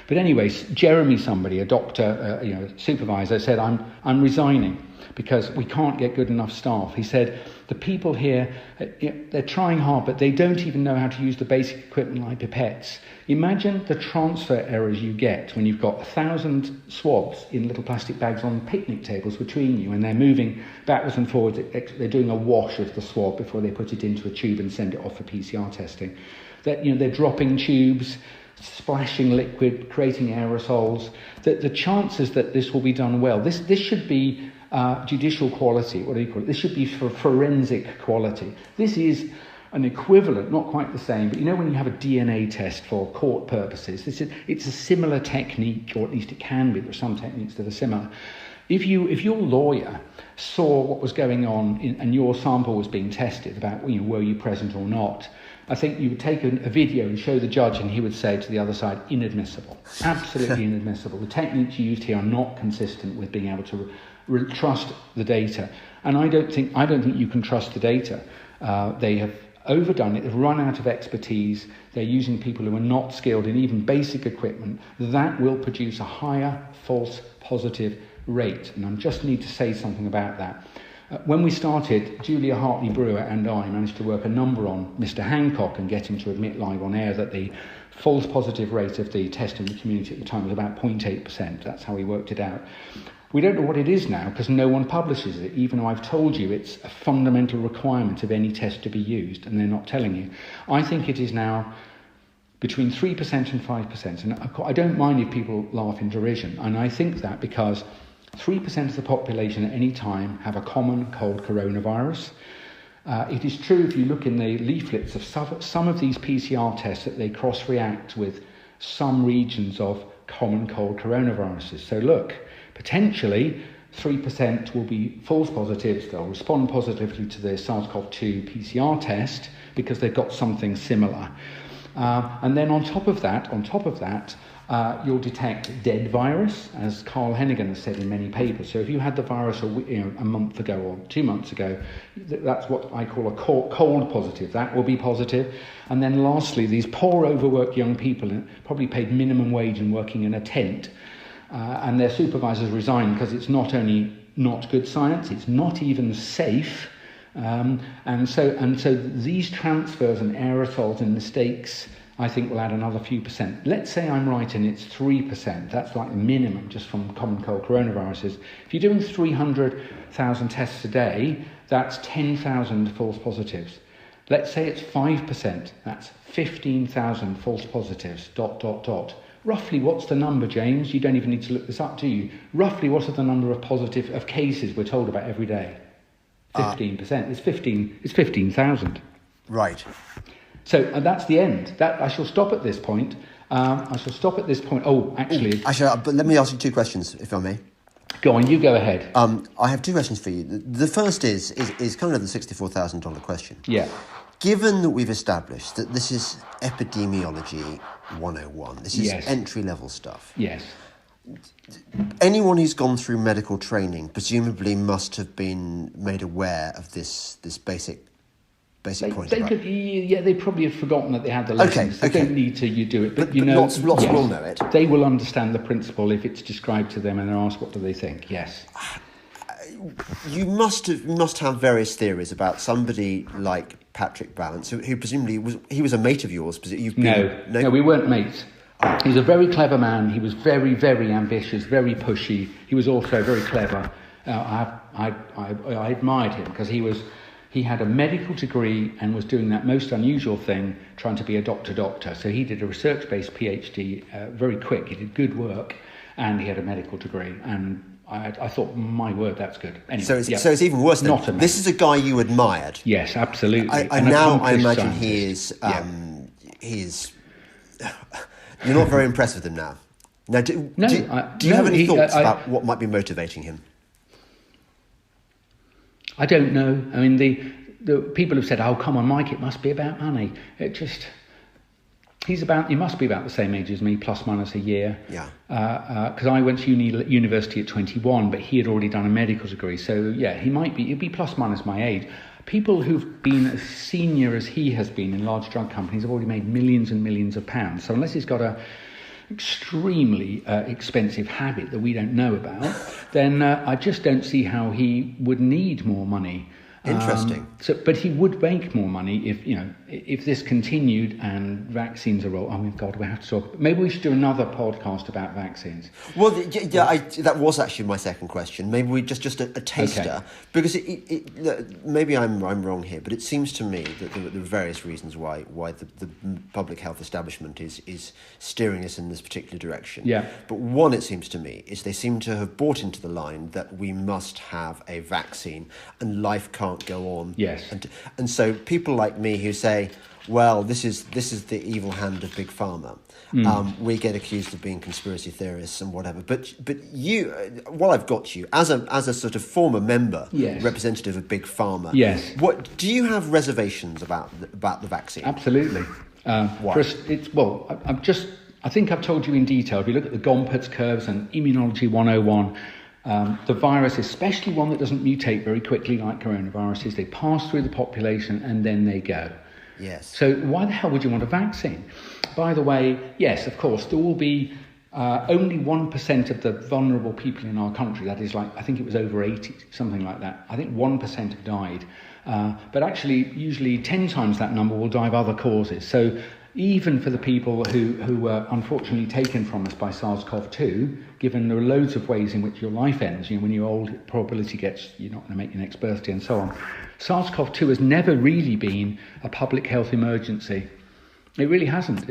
But anyway, Jeremy, somebody, a doctor, supervisor, said, I'm resigning because we can't get good enough staff. He said, the people here, they're trying hard, but they don't even know how to use the basic equipment like pipettes. Imagine the transfer errors you get when you've got 1,000 swabs in little plastic bags on picnic tables between you, and they're moving backwards and forwards. They're doing a wash of the swab before they put it into a tube and send it off for PCR testing. They're dropping tubes, splashing liquid, creating aerosols. The chances that this will be done well, this should be judicial quality. What do you call it? This should be for forensic quality. This is an equivalent, not quite the same, but when you have a DNA test for court purposes, it's a similar technique, or at least it can be. There are some techniques that are similar. If your lawyer saw what was going on and your sample was being tested about were you present or not, I think you would take a video and show the judge, and he would say to the other side, inadmissible, absolutely inadmissible. The techniques used here are not consistent with being able to trust the data, and I don't think you can trust the data. They have overdone it. They've run out of expertise. They're using people who are not skilled in even basic equipment. That will produce a higher false positive rate, and I just need to say something about that. When we started, Julia Hartley-Brewer and I managed to work a number on Mr. Hancock and get him to admit live on air that the false positive rate of the test in the community at the time was about 0.8%. That's how we worked it out. We don't know what it is now because no one publishes it, even though I've told you it's a fundamental requirement of any test to be used, and they're not telling you. I think it is now between 3% and 5%, and I don't mind if people laugh in derision, and I think that because 3% of the population at any time have a common cold coronavirus. It is true if you look in the leaflets of some of these PCR tests that they cross-react with some regions of common cold coronaviruses. So look, potentially 3% will be false positives. They'll respond positively to the SARS-CoV-2 PCR test because they've got something similar. And then on top of that, you'll detect dead virus, as Carl Hennigan has said in many papers. So if you had the virus a month ago or 2 months ago, that's what I call a cold positive. That will be positive. And then lastly, these poor overworked young people, probably paid minimum wage and working in a tent, and their supervisors resign because it's not only not good science, it's not even safe. And so these transfers and aerosols and mistakes, I think, will add another few percent. Let's say I'm right and it's 3%. That's like the minimum just from common cold coronaviruses. If you're doing 300,000 tests a day, that's 10,000 false positives. Let's say it's 5%. That's 15,000 false positives, ... Roughly, what's the number, James? You don't even need to look this up, do you? Roughly, what are the number of cases we're told about every day? 15%. It's 15,000. Right. So that's the end. I shall stop at this point. Oh, actually... but let me ask you two questions, if I may. Go on, you go ahead. I have two questions for you. The first is kind of the $64,000 question. Yeah. Given that we've established that this is epidemiology 101, this is entry-level stuff. Yes. Anyone who's gone through medical training presumably must have been made aware of this basic point. They probably have forgotten that they had the lessons. Okay. They don't need to do it, but lots will know it. They will understand the principle if it's described to them and they're asked what do they think. Yes. You must have various theories about somebody like Patrick Balance, who presumably was a mate of yours. No, we weren't mates. He was a very clever man. He was very, very ambitious, very pushy. He was also very clever. I admired him because he had a medical degree and was doing that most unusual thing, trying to be a doctor. So he did a research-based PhD, very quick. He did good work, and he had a medical degree. And I thought, my word, that's good. Anyway, so it's even worse. This is a guy you admired. Yes, absolutely. I imagine he is. You're not very impressed with him now. Now, do you have any thoughts about what might be motivating him? I don't know. I mean, the people have said, "Oh, come on, Mike, it must be about money." He must be about the same age as me, plus minus a year. Yeah. Because I went to university at 21, but he had already done a medical degree. So yeah, he'd be plus minus my age. People who've been as senior as he has been in large drug companies have already made millions and millions of pounds. So unless he's got extremely expensive habit that we don't know about, then I just don't see how he would need more money. Interesting. But he would make more money if this continued and vaccines are rolled. Oh my God, we have to talk. Maybe we should do another podcast about vaccines. Well, that was actually my second question. Maybe we just a taster, Okay. because maybe I'm wrong here, but it seems to me that there are various reasons why the public health establishment is steering us in this particular direction. Yeah. But one, it seems to me, is they seem to have bought into the line that we must have a vaccine and life can't go on. Yes. And so people like me who say, well, this is the evil hand of Big Pharma. We get accused of being conspiracy theorists and whatever. But you, while I've got you, as a sort of former member, Yes. representative of Big Pharma, Yes. what do you have reservations about the vaccine? Absolutely. Why? First, I think I've told you in detail. If you look at the Gompertz curves and Immunology 101, the virus, especially one that doesn't mutate very quickly like coronaviruses, they pass through the population and then they go. Yes. So why the hell would you want a vaccine? By the way, yes, of course, there will be only 1% of the vulnerable people in our country. That is I think it was over 80, something like that. I think 1% have died. But actually, usually 10 times that number will die of other causes. So even for the people who were unfortunately taken from us by SARS-CoV-2, given there are loads of ways in which your life ends, when you're old, probability gets, you're not going to make your next birthday and so on. SARS-CoV-2 has never really been a public health emergency. It really hasn't.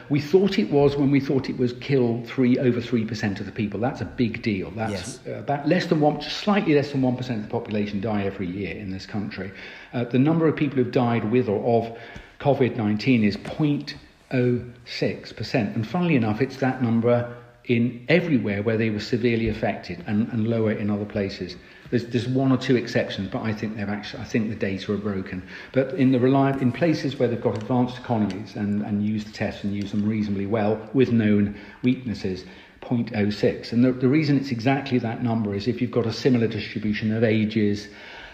We thought it was when we thought it was kill over 3% of the people. That's a big deal. That's about slightly less than 1% of the population die every year in this country. The number of people who've died with or of COVID-19 is 0.06%. And funnily enough, it's that number in everywhere where they were severely affected and lower in other places. There's one or two exceptions, but I think the data are broken. But in places where they've got advanced economies and use the tests and use them reasonably well with known weaknesses, 0.06. And the reason it's exactly that number is if you've got a similar distribution of ages,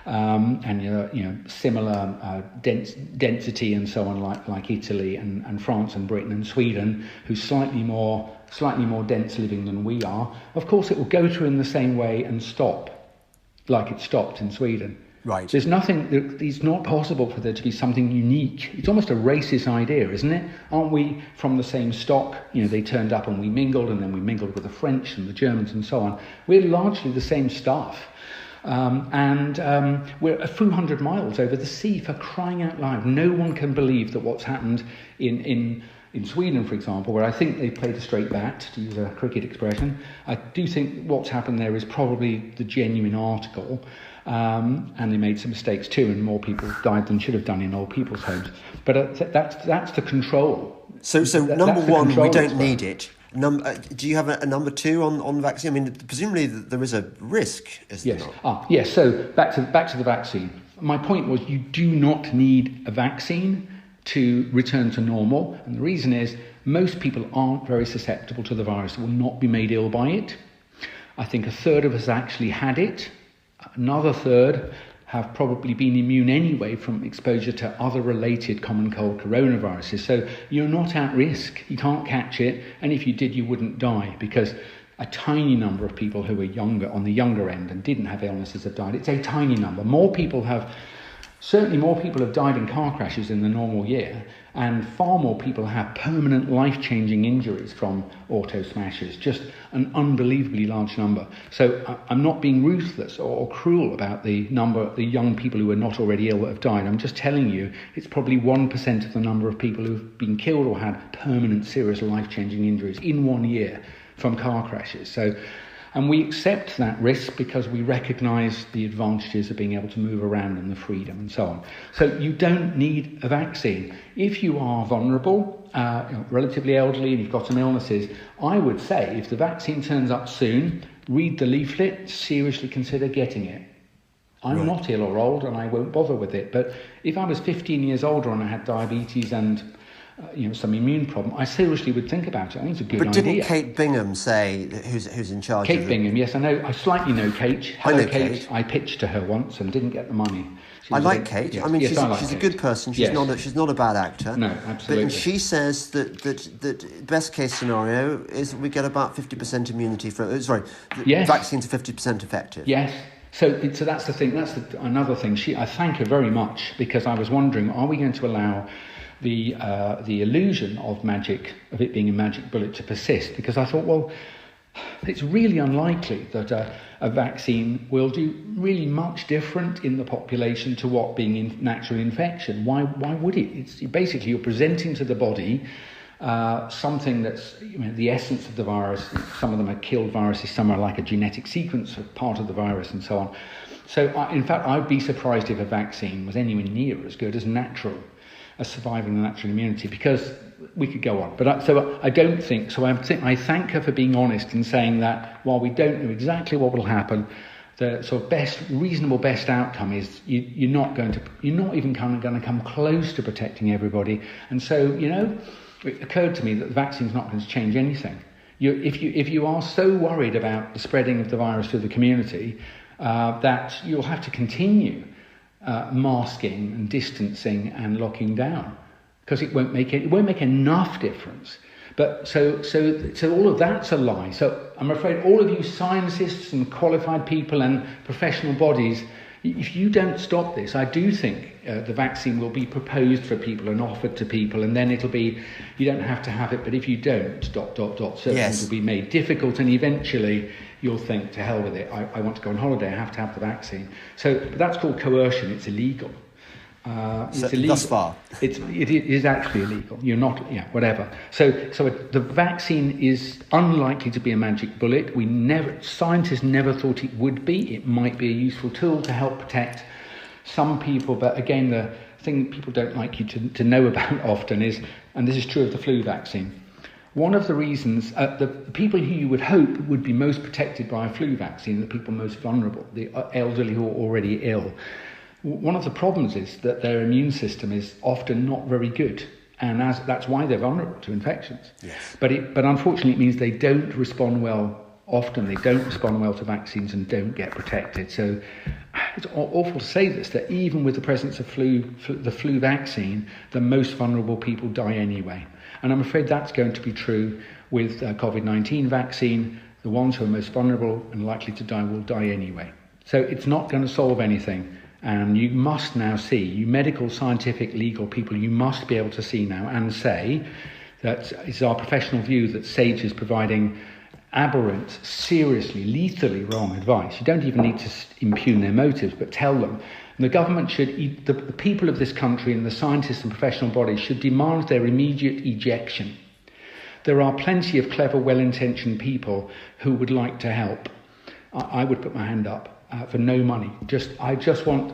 and similar density and so on, like Italy and France and Britain and Sweden, who's slightly more dense living than we are. Of course, it will go through in the same way and stop, like it stopped in Sweden. Right. There's nothing. It's not possible for there to be something unique. It's almost a racist idea, isn't it? Aren't we from the same stock? They turned up and we mingled, and then we mingled with the French and the Germans and so on. We're largely the same stuff. We're a few hundred miles over the sea, for crying out loud. No one can believe that what's happened in Sweden, for example, where I think they played a straight bat, to use a cricket expression. I do think what's happened there is probably the genuine article, and they made some mistakes too, and more people died than should have done in old people's homes. But that's the control. So number one, we don't need it. Do you have a number two on vaccine? I mean, presumably there is a risk, is there not? Yes. So back to the vaccine. My point was, you do not need a vaccine to return to normal, and the reason is most people aren't very susceptible to the virus, will not be made ill by it. I think a third of us actually had it. Another third have probably been immune anyway from exposure to other related common cold coronaviruses. So you're not at risk. You can't catch it. And if you did, you wouldn't die, because a tiny number of people who were younger, on the younger end, and didn't have illnesses have died. It's a tiny number. Certainly more people have died in car crashes in the normal year, and far more people have permanent life-changing injuries from auto smashes, just an unbelievably large number. So I'm not being ruthless or cruel about the young people who are not already ill that have died. I'm just telling you it's probably 1% of the number of people who've been killed or had permanent serious life-changing injuries in 1 year from car crashes. And we accept that risk because we recognise the advantages of being able to move around and the freedom and so on. So you don't need a vaccine. If you are vulnerable, relatively elderly, and you've got some illnesses, I would say if the vaccine turns up soon, read the leaflet, seriously consider getting it. I'm not ill or old and I won't bother with it. But if I was 15 years older and I had diabetes and some immune problem, I seriously would think about it. I think it's a good But idea. didn't Kate Bingham say, who's in charge of Kate it? Bingham, yes, I know. I slightly know Kate. I know Kate. Kate. I pitched to her once and didn't get the money. I like Kate. Yes. I mean, Yes, I like she's a Kate. good person. She's not a bad actor. No, absolutely. But she says that best case scenario is we get about 50% immunity Yes. vaccines are 50% effective. Yes. So that's the thing. That's another thing. I thank her very much, because I was wondering, are we going to allow the illusion of it being a magic bullet to persist? Because I thought, well, it's really unlikely that a vaccine will do really much different in the population to what being natural infection. Why would it? It's basically, you're presenting to the body something that's the essence of the virus. Some of them are killed viruses, some are like a genetic sequence of part of the virus, and so on. So, in fact, I'd be surprised if a vaccine was anywhere near as good as surviving the natural immunity, because we could go on. But I don't think so. I thank her for being honest in saying that while we don't know exactly what will happen, the sort of reasonable best outcome is you're not even going to come close to protecting everybody. And so, it occurred to me that the vaccine's not going to change anything. If you are so worried about the spreading of the virus through the community, that you'll have to continue masking and distancing and locking down, because it won't make enough difference. But so all of that's a lie. So I'm afraid all of you scientists and qualified people and professional bodies, if you don't stop this, I do think the vaccine will be proposed for people and offered to people, and then it'll be, you don't have to have it, but if you don't, ... certain things will be made difficult, and eventually you'll think, to hell with it, I want to go on holiday, I have to have the vaccine. So but that's called coercion. It's illegal. It's illegal. Thus far. It is actually illegal. You're not, whatever. So the vaccine is unlikely to be a magic bullet. Scientists never thought it would be. It might be a useful tool to help protect some people, but again, the thing people don't like you to know about often is, and this is true of the flu vaccine, one of the reasons, the people who you would hope would be most protected by a flu vaccine, the people most vulnerable, the elderly who are already ill, one of the problems is that their immune system is often not very good, and that's why they're vulnerable to infections. Yes. But unfortunately it means they don't respond well. Often they don't respond well to vaccines and don't get protected. So it's awful to say this, that even with the presence of the flu vaccine, the most vulnerable people die anyway. And I'm afraid that's going to be true with COVID-19 vaccine. The ones who are most vulnerable and likely to die will die anyway. So it's not going to solve anything. And you must now see, you medical, scientific, legal people, you must be able to see now and say that it's our professional view that SAGE is providing aberrant, seriously, lethally wrong advice. You don't even need to impugn their motives, but tell them. And the government should, the people of this country and the scientists and professional bodies should demand their immediate ejection. There are plenty of clever, well-intentioned people who would like to help. I would put my hand up. For no money.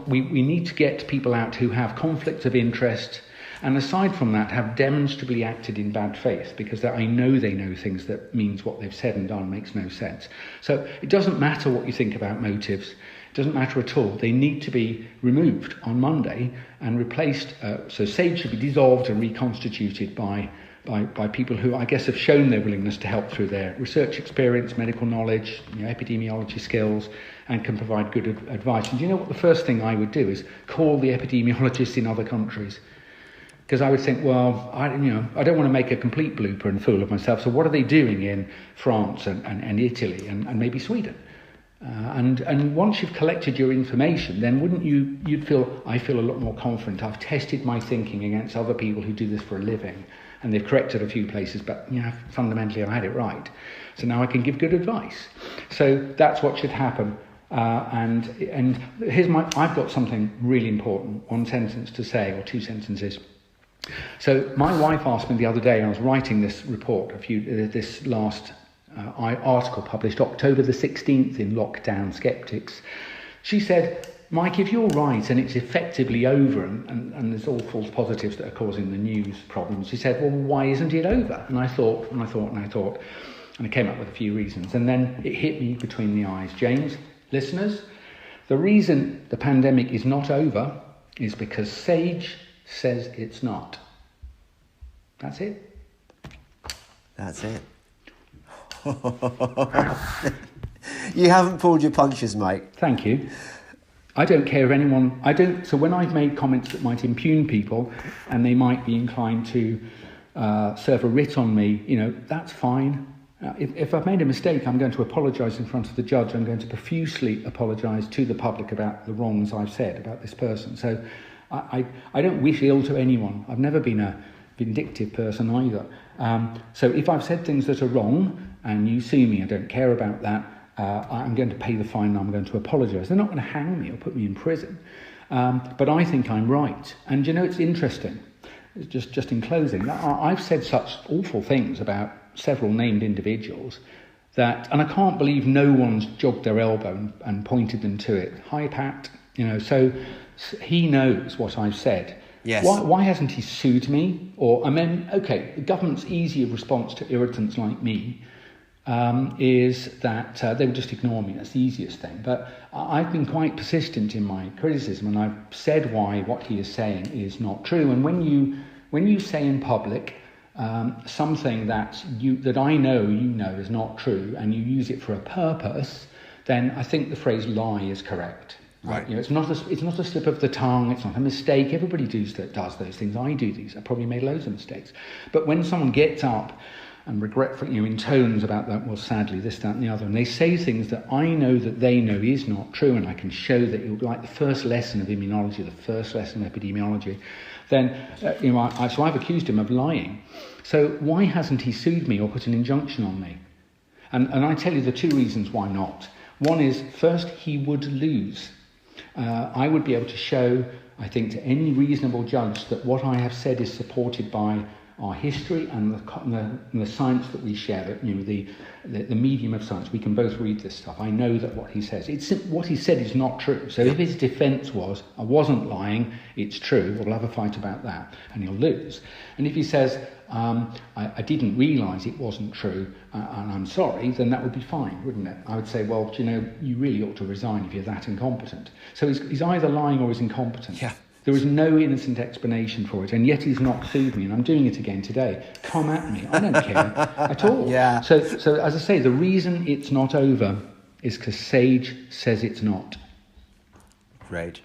We need to get people out who have conflicts of interest, and aside from that have demonstrably acted in bad faith, because I know they know things that means what they've said and done makes no sense. So it doesn't matter what you think about motives. It doesn't matter at all. They need to be removed on Monday and replaced. So SAGE should be dissolved and reconstituted by people who I guess have shown their willingness to help through their research experience, medical knowledge, epidemiology skills, and can provide good advice. And do you know what the first thing I would do is call the epidemiologists in other countries? Because I would think, well, I don't want to make a complete blooper and fool of myself. So what are they doing in France and Italy and maybe Sweden? And once you've collected your information, then I feel a lot more confident. I've tested my thinking against other people who do this for a living, and they've corrected a few places, but fundamentally I had it right. So now I can give good advice. So that's what should happen. And I've got something really important, one sentence to say, or two sentences. So my wife asked me the other day, I was writing this report, this last article published October the 16th in Lockdown Skeptics. She said, Mike, if you're right and it's effectively over and there's all false positives that are causing the news problems, she said, well, why isn't it over? And I thought, and I came up with a few reasons. And then it hit me between the eyes. James, listeners, the reason the pandemic is not over is because SAGE says it's not. That's it. That's it. You haven't pulled your punches, Mike. Thank you. I don't care if anyone... So when I've made comments that might impugn people and they might be inclined to serve a writ on me, that's fine. If I've made a mistake, I'm going to apologise in front of the judge. I'm going to profusely apologise to the public about the wrongs I've said about this person. So I don't wish ill to anyone. I've never been a vindictive person either. So if I've said things that are wrong and you sue me, I don't care about that. I'm going to pay the fine and I'm going to apologise. They're not going to hang me or put me in prison. But I think I'm right. And it's interesting. Just in closing, I've said such awful things about several named individuals and I can't believe no one's jogged their elbow and pointed them to it. Hi, Pat. So he knows what I've said. Yes. Why hasn't he sued me? The government's easier response to irritants like me is that they would just ignore me. That's the easiest thing. But I've been quite persistent in my criticism, and I've said why what he is saying is not true. And when you say in public something that I know is not true, and you use it for a purpose, then I think the phrase "lie" is correct. Right. It's not a slip of the tongue. It's not a mistake. Everybody does those things. I do these. I probably made loads of mistakes. But when someone gets up and regretfully, in tones about that, well, sadly, this, that, and the other, and they say things that I know that they know is not true, and I can show that it would be like the first lesson of immunology, the first lesson of epidemiology, then so I've accused him of lying. So why hasn't he sued me or put an injunction on me? And I tell you the two reasons why not. One is, first, he would lose. I would be able to show, I think, to any reasonable judge that what I have said is supported by our history and the science that we share, that the medium of science. We can both read this stuff. I know that what he says, what he said is not true. So if his defence was, I wasn't lying, it's true, we'll have a fight about that, and he'll lose. And if he says, I didn't realise it wasn't true, and I'm sorry, then that would be fine, wouldn't it? I would say, well, you really ought to resign if you're that incompetent. So he's either lying or he's incompetent. Yeah. There is no innocent explanation for it, and yet he's not sued me, and I'm doing it again today. Come at me. I don't care at all. Yeah. So as I say, the reason it's not over is because Sage says it's not. Great.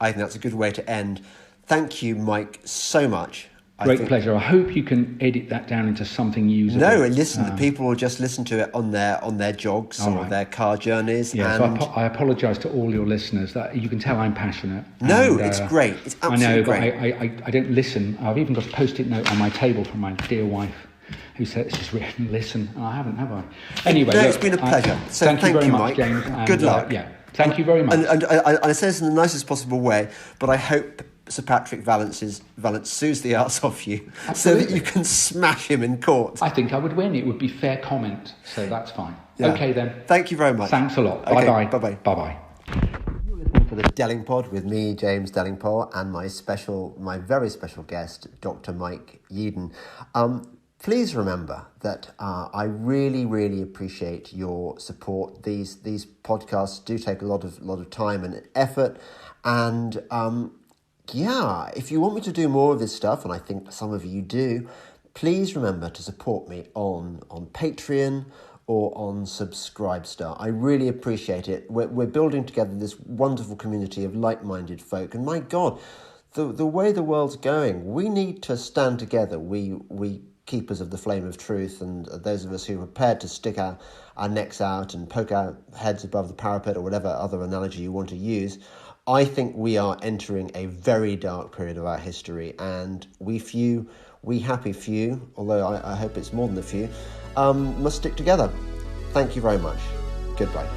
I think that's a good way to end. Thank you, Mike, so much. Great pleasure. I hope you can edit that down into something usable. No, and listen, the people will just listen to it on their jogs or their car journeys. Yeah, so I apologise to all your listeners. That you can tell I'm passionate. No, it's great. It's absolutely great. I know, but I don't listen. I've even got a post-it note on my table from my dear wife, who said it's just written, listen. And I haven't, have I? Anyway, no, it's been a pleasure. So thank you very much, Mike. James. And, good luck. Thank you very much. And I say this in the nicest possible way, but I hope Sir Patrick Vallance sues the arse off you. Absolutely. So that you can smash him in court. I think I would win. It would be fair comment, so that's fine. Yeah. Okay then. Thank you very much. Thanks a lot. Okay, bye-bye. Bye-bye. Bye-bye. You're listening to the Delingpole with me, James Delingpole, and my very special guest, Dr. Mike Yeadon. Please remember that I really, really appreciate your support. These podcasts do take a lot of time and effort, and if you want me to do more of this stuff, and I think some of you do, please remember to support me on Patreon or on Subscribestar. I really appreciate it. We're building together this wonderful community of like-minded folk, and my God, the way the world's going, we need to stand together. We keepers of the flame of truth, and those of us who are prepared to stick our necks out and poke our heads above the parapet, or whatever other analogy you want to use. I think we are entering a very dark period of our history, and we happy few, although I hope it's more than a few, must stick together. Thank you very much. Goodbye.